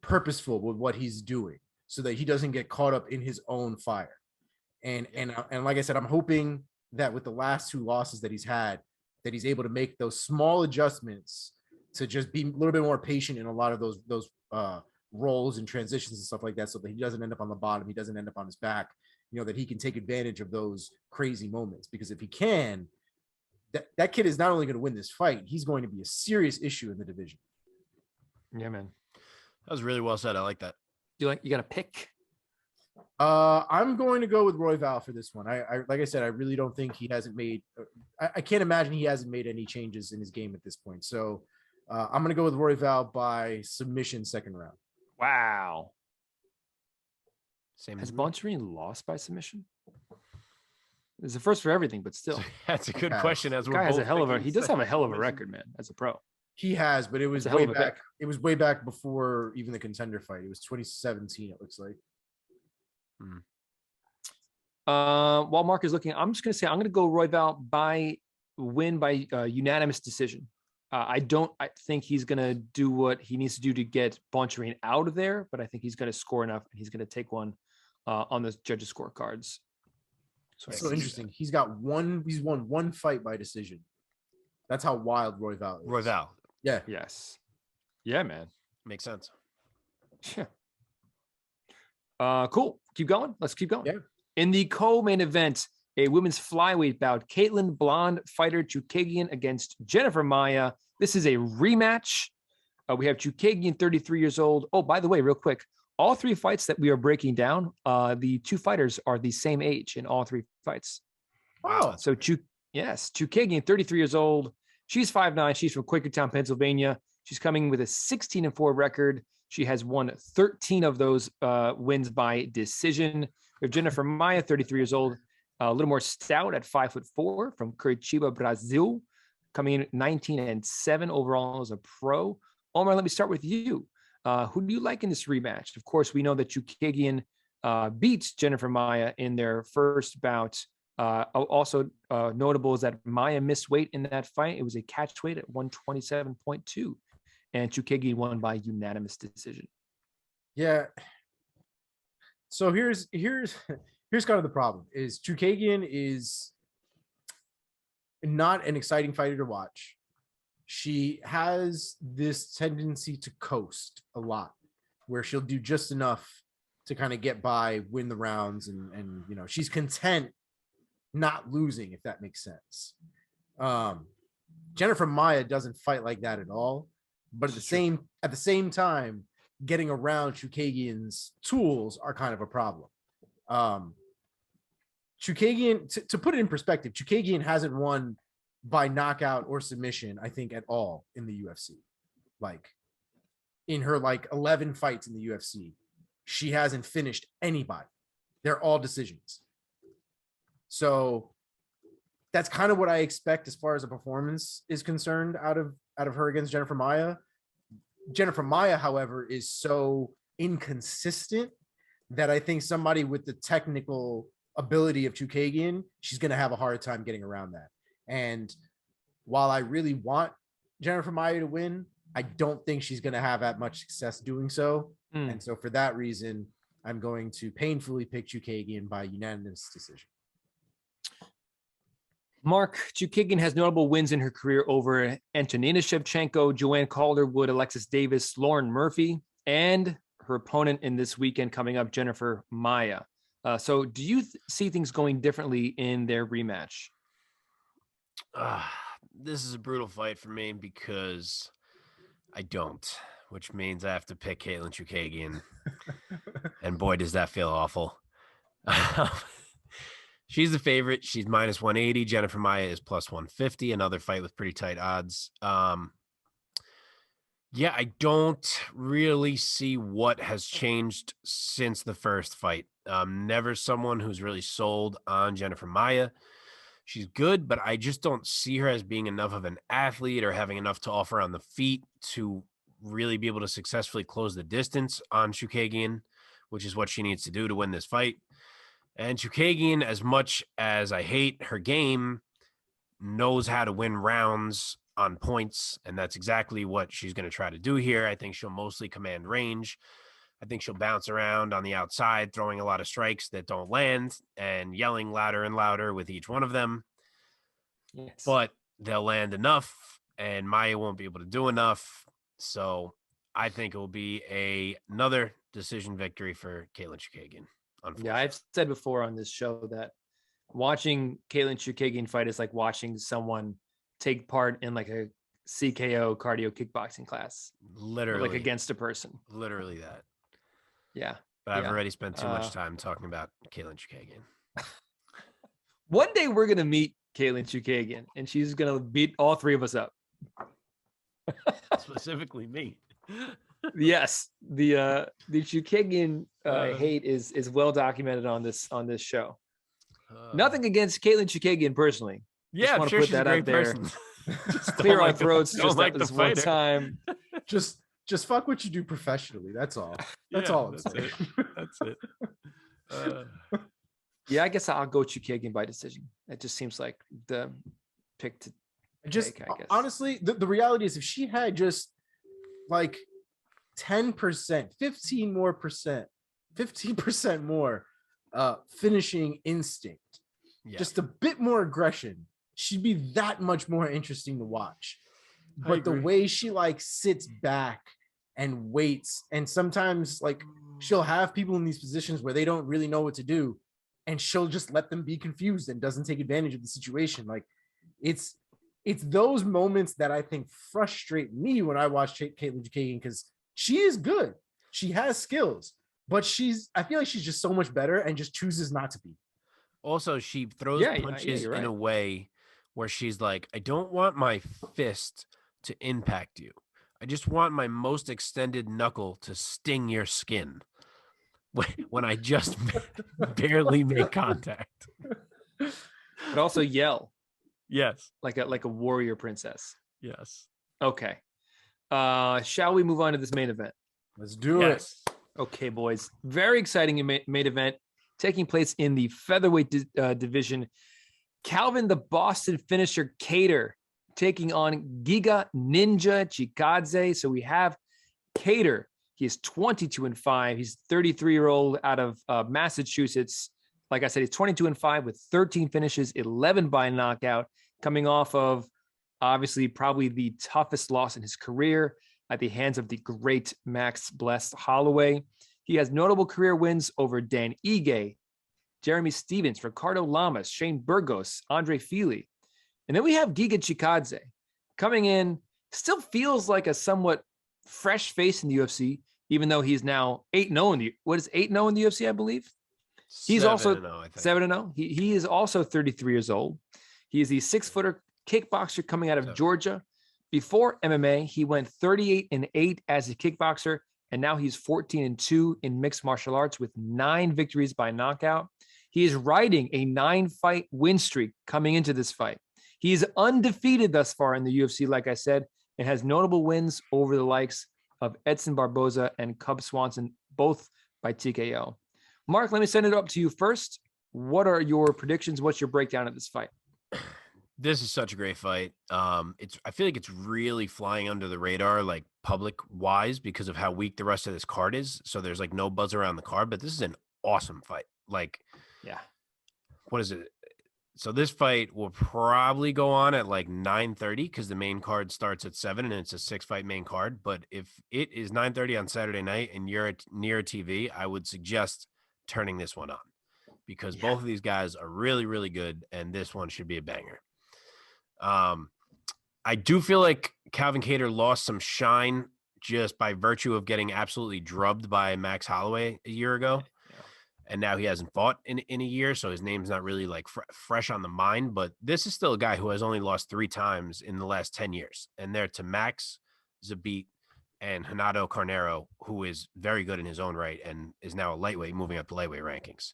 purposeful with what he's doing so that he doesn't get caught up in his own fire. And like I said, I'm hoping that with the last 2 losses that he's had, that he's able to make those small adjustments to just be a little bit more patient in a lot of those roles and transitions and stuff like that, so that he doesn't end up on the bottom, he doesn't end up on his back, you know, that he can take advantage of those crazy moments. Because if he can, that kid is not only going to win this fight, he's going to be a serious issue in the division. Yeah, man. That was really well said. I like that. You got to pick? I'm going to go with Royval for this one. I like I said, I really don't think he hasn't made. I can't imagine he hasn't made any changes in his game at this point. So I'm going to go with Royval by submission, 2nd round. Wow. Same. Has Bontorin lost by submission? It's the first for everything, but still. That's a good question. As guy has a hell of a. He does have a hell of a record, man, as a pro. He has, but it was way back. It was way back before even the contender fight. It was 2017. It looks like. While Mark is looking, I'm just going to say I'm going to go Royval by unanimous decision. I think he's going to do what he needs to do to get Bontorin out of there, but I think he's going to score enough and he's going to take one on the judges' scorecards. So interesting. He's won 1 fight by decision. That's how wild Royval is. Royval. Yeah. Yes. Yeah, man. Makes sense. Yeah. Cool. Keep going. Let's keep going. Yeah. In the co-main event, a women's flyweight bout, Katlyn blonde fighter Chookagian against Jennifer Maia. This is a rematch. We have Chookagian, 33 years old. Oh, by the way, real quick, all 3 fights that we are breaking down, the 2 fighters are the same age in all 3 fights. Wow. So Chookagian, 33 years old. She's 5'9". She's from Quakertown, Pennsylvania. She's coming with a 16-4 record. She has won 13 of those wins by decision. We have Jennifer Maia, 33 years old, a little more stout at 5'4", from Curitiba, Brazil, coming in 19-7 overall as a pro. Omar, let me start with you. Who do you like in this rematch? Of course, we know that Chookagian beat Jennifer Maia in their first bout. Also notable is that Maia missed weight in that fight. It was a catch weight at 127.2, and Chookagian won by unanimous decision. Yeah. So here's kind of the problem: is Chookagian is not an exciting fighter to watch. She has this tendency to coast a lot, where she'll do just enough to kind of get by, win the rounds, and you know, she's content not losing, if that makes sense. Jennifer Maia doesn't fight like that at all, but at the same time, getting around Chookagian's tools are kind of a problem. Chookagian, to put it in perspective, Chookagian hasn't won by knockout or submission, I think, at all in the UFC. Like, in her 11 fights in the UFC, she hasn't finished anybody. They're all decisions. So that's kind of what I expect as far as a performance is concerned out of her against Jennifer Maia. Jennifer Maia, however, is so inconsistent that I think somebody with the technical ability of Chookagian, she's going to have a hard time getting around that. And while I really want Jennifer Maia to win, I don't think she's going to have that much success doing so. And so for that reason, I'm going to painfully pick Chookagian by unanimous decision. Mark, Chookagian has notable wins in her career over Antonina Shevchenko, Joanne Calderwood, Alexis Davis, Lauren Murphy, and her opponent in this weekend coming up, Jennifer Maia. So do you see things going differently in their rematch? This is a brutal fight for me because I don't, which means I have to pick Katlyn Chookagian. And boy, does that feel awful. She's the favorite. She's minus 180. Jennifer Maia is plus 150. Another fight with pretty tight odds. Yeah, I don't really see what has changed since the first fight. Never someone who's really sold on Jennifer Maia. She's good, but I just don't see her as being enough of an athlete or having enough to offer on the feet to really be able to successfully close the distance on Chookagian, which is what she needs to do to win this fight. And Chookagian, as much as I hate her game, knows how to win rounds on points, and that's exactly what she's going to try to do here. I think she'll mostly command range. I think she'll bounce around on the outside, throwing a lot of strikes that don't land and yelling louder and louder with each one of them. Yes. But they'll land enough, and Maia won't be able to do enough. So I think it will be another decision victory for Katlyn Chookagian. Yeah, I've said before on this show that watching Katlyn Chookagian fight is like watching someone take part in like a CKO cardio kickboxing class. Literally. Like against a person. Literally that. Yeah. But I've already spent too much time talking about Katlyn Chookagian. One day we're going to meet Katlyn Chookagian and she's going to beat all three of us up. Specifically me. Yes, the Chookagian hate is well documented on this show. Nothing against Katlyn Chookagian personally. Yeah, I'm sure she's a great person. Clear our throats just like this one time. Just fuck what you do professionally. That's all. That's all I'm saying. That's it. Yeah, I guess I'll go Chookagian by decision. It just seems like the pick to take, I guess. Honestly, the reality is if she had just like 10%, 15% more finishing instinct, just a bit more aggression, she'd be that much more interesting to watch. But the way she like sits back and waits, and sometimes like she'll have people in these positions where they don't really know what to do, and she'll just let them be confused and doesn't take advantage of the situation. Like it's those moments that I think frustrate me when I watch Katlyn Chookagian, because she is good. She has skills, but I feel like she's just so much better and just chooses not to be. Also, she throws punches in a way where she's like, I don't want my fist to impact you. I just want my most extended knuckle to sting your skin when I just barely make contact. But also yell. Yes. Like a warrior princess. Yes. Okay. Shall we move on to this main event? Let's do it. Okay, boys. Very exciting main event taking place in the featherweight division. Calvin, the Boston finisher, Kattar, taking on Giga Ninja Chikadze. So we have Kattar. He is 22-5. He's 33-year-old out of Massachusetts. Like I said, he's 22-5 with 13 finishes, 11 by knockout, coming off of obviously probably the toughest loss in his career at the hands of the great Max Blessed Holloway. He has notable career wins over Dan Ige, Jeremy Stevens, Ricardo Lamas, Shane Burgos, Andre Fili. And then we have Giga Chikadze coming in, still feels like a somewhat fresh face in the UFC, even though he's now 8-0 in the, what is 8-0 in the UFC, I believe? He's also 7-0. He is also 33 years old. He is the 6-footer kickboxer coming out of Georgia. Before MMA, he went 38-8 as a kickboxer, and now he's 14-2 in mixed martial arts with 9 victories by knockout. He is riding a 9-fight win streak coming into this fight. He is undefeated thus far in the UFC, like I said, and has notable wins over the likes of Edson Barboza and Cub Swanson, both by TKO. Mark, let me send it up to you first. What are your predictions? What's your breakdown of this fight? This is such a great fight. I feel like it's really flying under the radar, like public wise, because of how weak the rest of this card is. So there's like no buzz around the card, but this is an awesome fight. Like, yeah, what is it? So this fight will probably go on at like 9:30 because the main card starts at 7 and it's a 6-fight main card. But if it is 9:30 on Saturday night and you're near a TV, I would suggest turning this one on because both of these guys are really, really good. And this one should be a banger. I do feel like Calvin Kattar lost some shine just by virtue of getting absolutely drubbed by Max Holloway a year ago. And now he hasn't fought in a year, so his name's not really like fresh on the mind. But this is still a guy who has only lost 3 times in the last 10 years. And they're to Max, Zabit, and Renato Carneiro, who is very good in his own right and is now a lightweight moving up the lightweight rankings.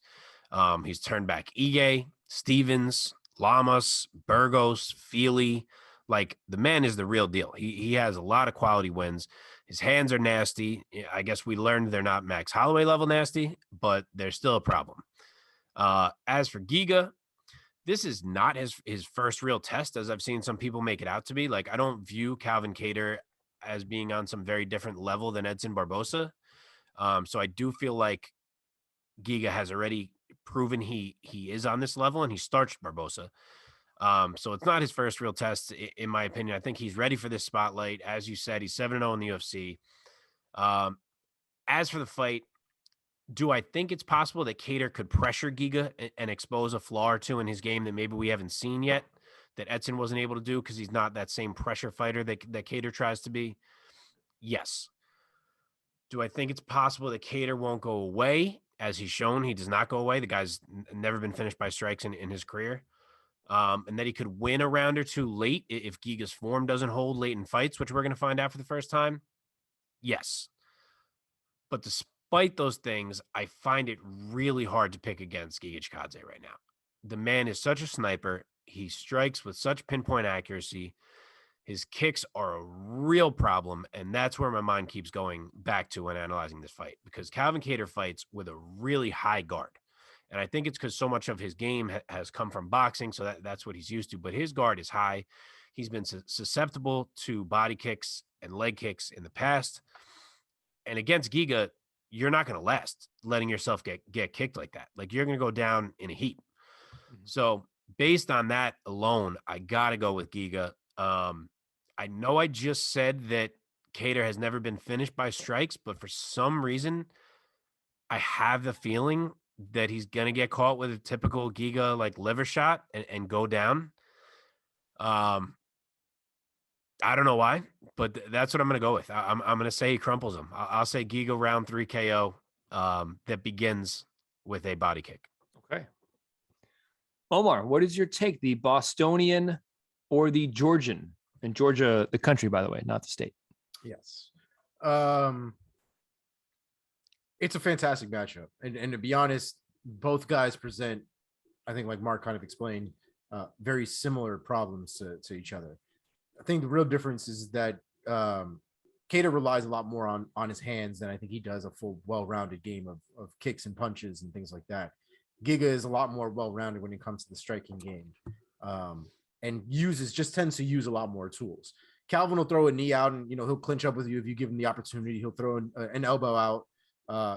He's turned back Ige, Stevens, Lamas, Burgos, Feely. Like, the man is the real deal. He has a lot of quality wins. His hands are nasty. I guess we learned they're not Max Holloway level nasty, but they're still a problem. As for Giga, this is not his first real test, as I've seen some people make it out to be. Like, I don't view Calvin Kattar as being on some very different level than Edson Barboza. So I do feel like Giga has already proven he is on this level, and he starched Barboza. So it's not his first real test, in my opinion. I think he's ready for this spotlight. As you said, he's 7-0 in the UFC. As for the fight, do I think it's possible that Kattar could pressure Giga and expose a flaw or two in his game that maybe we haven't seen yet, that Edson wasn't able to do because he's not that same pressure fighter that Kattar tries to be? Yes. Do I think it's possible that Kattar won't go away? As he's shown, he does not go away. The guy's never been finished by strikes in his career. And that he could win a round or two late if Giga's form doesn't hold late in fights, which we're going to find out for the first time. Yes. But despite those things, I find it really hard to pick against Giga Chikadze right now. The man is such a sniper. He strikes with such pinpoint accuracy. His kicks are a real problem, and that's where my mind keeps going back to when analyzing this fight, because Calvin Kattar fights with a really high guard. And I think it's because so much of his game has come from boxing, so that's what he's used to. But his guard is high. He's been susceptible to body kicks and leg kicks in the past. And against Giga, you're not going to last letting yourself get kicked like that. Like, you're going to go down in a heap. So based on that alone, I got to go with Giga. I know I just said that Kattar has never been finished by strikes, but for some reason, I have the feeling that he's going to get caught with a typical Giga like liver shot and go down. I don't know why, but that's what I'm going to go with. I'm going to say he crumples him. I'll say Giga round 3 KO that begins with a body kick. Okay. Omar, what is your take? The Bostonian or the Georgian? And Georgia, the country, by the way, not the state. Yes. It's a fantastic matchup. And to be honest, both guys present, I think, like Mark kind of explained, very similar problems to each other. I think the real difference is that Kattar relies a lot more on his hands than I think he does a full, well-rounded game of kicks and punches and things like that. Giga is a lot more well-rounded when it comes to the striking game. And tends to use a lot more tools. Calvin will throw a knee out and, he'll clinch up with you if you give him the opportunity. He'll throw an elbow out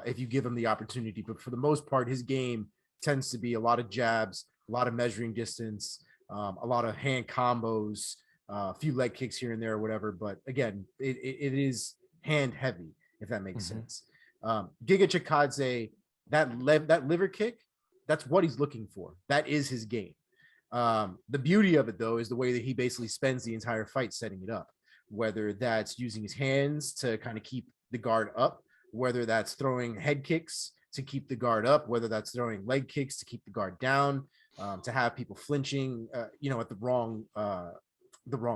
if you give him the opportunity. But for the most part, his game tends to be a lot of jabs, a lot of measuring distance, a lot of hand combos, a few leg kicks here and there or whatever. But again, it is hand heavy, if that makes sense. Giga Chikadze, that liver kick, that's what he's looking for. That is his game. The beauty of it, though, is the way that he basically spends the entire fight setting it up, whether that's using his hands to kind of keep the guard up, whether that's throwing head kicks to keep the guard up, whether that's throwing leg kicks to keep the guard down, to have people flinching, at the wrong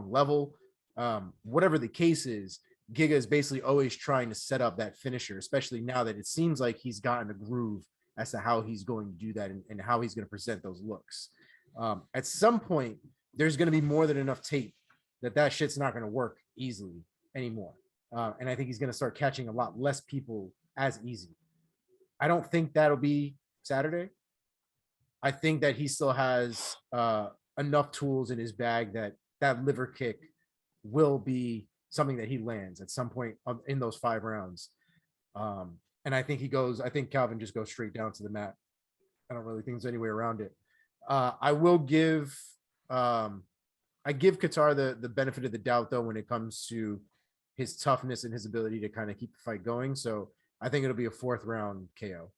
level. Whatever the case is, Giga is basically always trying to set up that finisher, especially now that it seems like he's gotten a groove as to how he's going to do that and how he's going to present those looks. At some point, there's going to be more than enough tape that shit's not going to work easily anymore. And I think he's going to start catching a lot less people as easy. I don't think that'll be Saturday. I think that he still has enough tools in his bag that liver kick will be something that he lands at some point in those 5 rounds. And I think Calvin just goes straight down to the mat. I don't really think there's any way around it. I give Kattar the benefit of the doubt though when it comes to his toughness and his ability to kind of keep the fight going. So I think it'll be a 4th round KO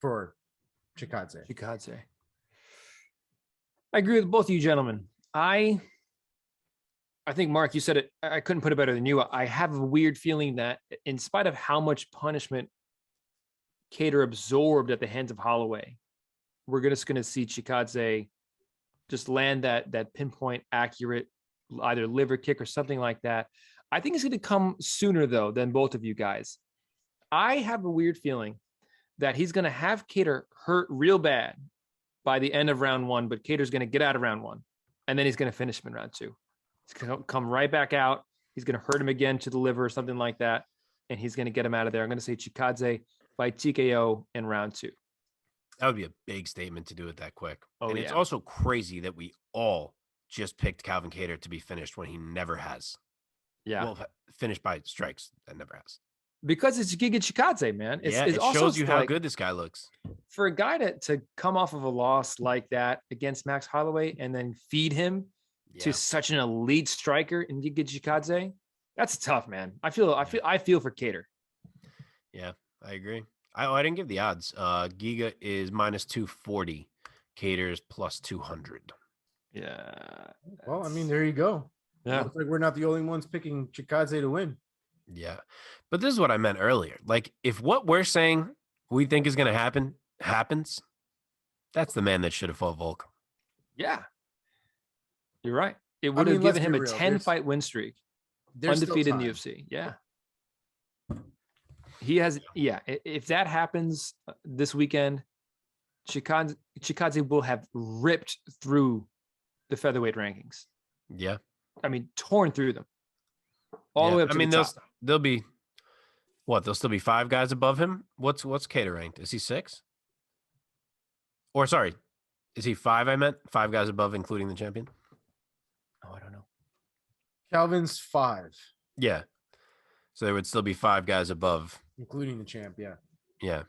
for Chikadze. I agree with both of you gentlemen. I think, Mark, you said it. I couldn't put it better than you. I have a weird feeling that in spite of how much punishment Kattar absorbed at the hands of Holloway, we're just going to see Chikadze just land that pinpoint accurate, either liver kick or something like that. I think it's going to come sooner, though, than both of you guys. I have a weird feeling that he's going to have Kattar hurt real bad by the end of round 1, but Kattar's going to get out of round 1, and then he's going to finish him in round 2. He's going to come right back out. He's going to hurt him again to the liver or something like that, and he's going to get him out of there. I'm going to say Chikadze by TKO in round 2. That would be a big statement to do it that quick. Oh, and it's also crazy that we all just picked Calvin Kattar to be finished when he never has. Yeah. Well, finished by strikes that never has. Because it's Giga Chikadze, man. It also shows you how like, good this guy looks. For a guy to come off of a loss like that against Max Holloway and then feed him to such an elite striker in Giga Chikadze, that's tough, man. I feel for Kattar. Yeah, I agree. I didn't give the odds. Giga is minus 240. Kattar's plus 200. Yeah. Well, I mean, there you go. Yeah. Looks like we're not the only ones picking Chikadze to win. Yeah. But this is what I meant earlier. Like, if what we're saying we think is going to happen happens, that's the man that should have fought Volk. Yeah. You're right. It would have given him a 10-fight win streak. Undefeated in the UFC. Yeah. He has, if that happens this weekend, Chikadze will have ripped through the featherweight rankings. Yeah. I mean, torn through them. All the way up to the top. There'll be, there'll still be 5 guys above him? What's Kattar ranked? Is he 6? Or, sorry, is he 5, I meant? 5 guys above, including the champion? Oh, I don't know. Calvin's 5. Yeah. So there would still be 5 guys above. Including the champ, yeah. Yeah.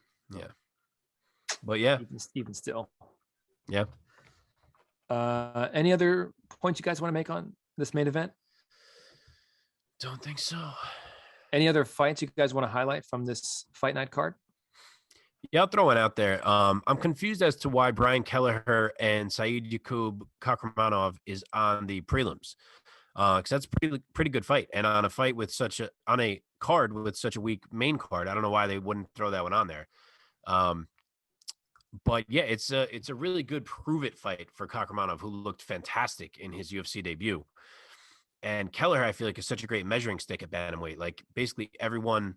But yeah. Even still. Yeah. Any other points you guys want to make on this main event? Don't think so. Any other fights you guys want to highlight from this fight night card? Yeah, I'll throw it out there. I'm confused as to why Brian Kelleher and Saeed Yakub Kakramanov is on the prelims. Because that's a pretty good fight. And on a card with such a weak main card, I don't know why they wouldn't throw that one on there. But yeah, it's a really good prove-it fight for Kakramanov, who looked fantastic in his UFC debut. And Kelleher, I feel like, is such a great measuring stick at bantamweight. Like, basically everyone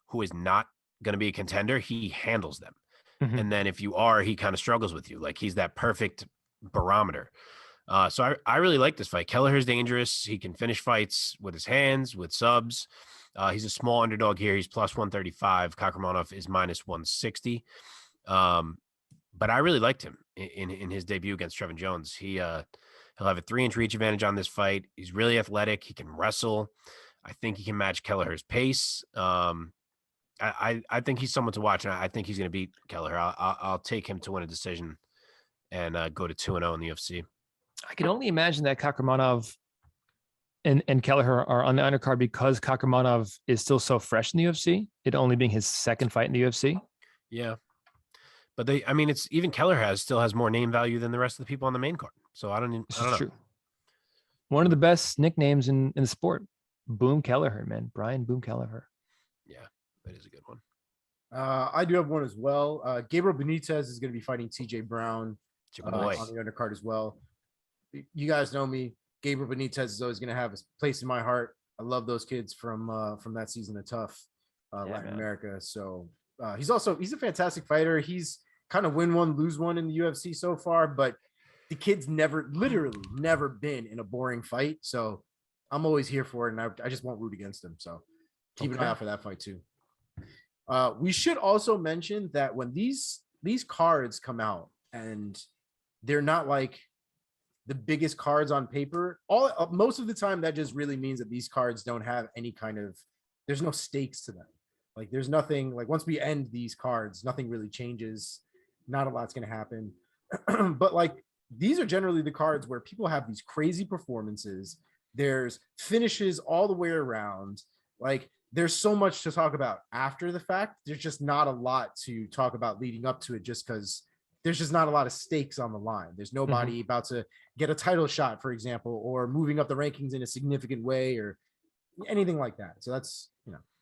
who is not going to be a contender, he handles them. Mm-hmm. And then if you are, he kind of struggles with you. Like, he's that perfect barometer. So I really like this fight. Kelleher's dangerous. He can finish fights with his hands, with subs. He's a small underdog here. He's plus 135. Kakramanov is minus 160. But I really liked him in his debut against Trevin Jones. He'll have a 3-inch reach advantage on this fight. He's really athletic. He can wrestle. I think he can match Kelleher's pace. I think he's someone to watch, and I think he's going to beat Kelleher. I'll take him to win a decision and go to 2-0 in the UFC. I can only imagine that Kakramanov and Kelleher are on the undercard because Kakramanov is still so fresh in the UFC, it only being his 2nd fight in the UFC. Yeah. But it's even Kelleher still has more name value than the rest of the people on the main card. So I don't know. True. One of the best nicknames in the sport. Boom Kelleher, man. Brian Boom Kelleher. Yeah, that is a good one. I do have one as well. Gabriel Benitez is going to be fighting TJ Brown on the undercard as well. You guys know me. Gabriel Benitez is always going to have a place in my heart. I love those kids from that season of Tough Latin America. So he's a fantastic fighter. He's kind of win one, lose one in the UFC so far, but the kid's literally never been in a boring fight. So I'm always here for it, and I just won't root against him. So Keep an eye out for that fight too. We should also mention that when these cards come out and they're not like the biggest cards on paper, most of the time that just really means that these cards don't have any kind of, there's no stakes to them. Like there's nothing, like once we end these cards, nothing really changes. Not a lot's going to happen. But like these are generally the cards where people have these crazy performances. There's finishes all the way around. Like there's so much to talk about after the fact. There's just not a lot to talk about leading up to it, just because there's just not a lot of stakes on the line. There's nobody about to get a title shot, for example, or moving up the rankings in a significant way or anything like that. So that's,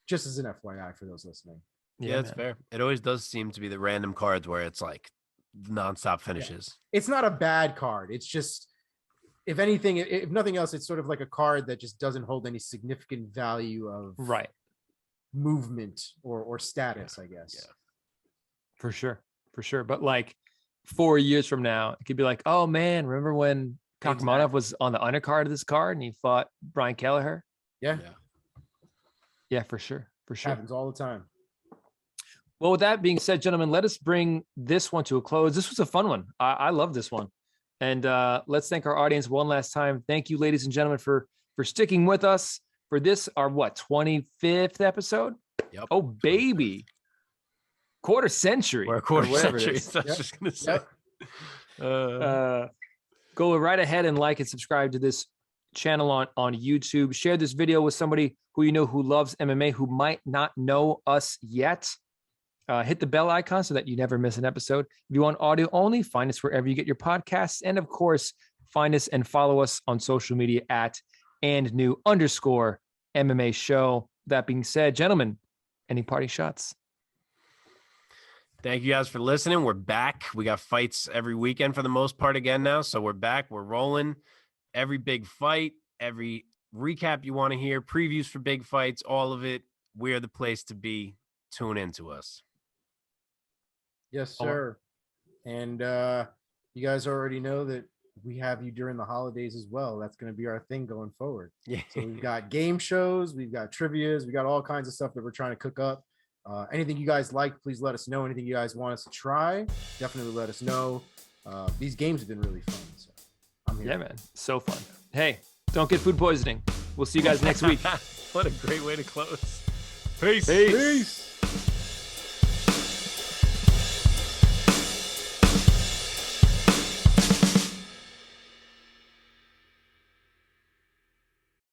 just as an FYI for those listening. Yeah, it's fair. It always does seem to be the random cards where it's like nonstop finishes. Yeah. It's not a bad card. It's just, if anything, if nothing else, it's sort of like a card that just doesn't hold any significant value of movement or status, I guess. Yeah. For sure. But like 4 years from now, it could be like, oh man, remember when Kakhmanov was on the undercard of this card and he fought Brian Kelleher? Yeah, for sure. Happens all the time. Well, with that being said, gentlemen, let us bring this one to a close. This was a fun one. I love this one. And let's thank our audience one last time. Thank you, ladies and gentlemen, for sticking with us for this, our 25th episode? Yep. Oh, baby. Quarter century. We're a quarter century. I was just going to say. Go right ahead and like and subscribe to this channel on YouTube. Share this video with somebody who you know who loves MMA, who might not know us yet. Hit the bell icon so that you never miss an episode. If you want audio only, find us wherever you get your podcasts. And of course, find us and follow us on social media at @&new_MMA show. That being said, gentlemen, any party shots? Thank you guys for listening. We're back. We got fights every weekend for the most part again now. So we're back. We're rolling. Every big fight, every recap you want to hear, previews for big fights, all of it. We're the place to be. Tune into us. Yes, sir. And you guys already know that we have you during the holidays as well. That's going to be our thing going forward. Yeah. So we've got game shows, we've got trivias, we got all kinds of stuff that we're trying to cook up. Anything you guys like, please let us know. Anything you guys want us to try, definitely let us know. These games have been really fun. So I'm here. Yeah, man. So fun. Hey, don't get food poisoning. We'll see you guys next week. What a great way to close. Peace. Peace.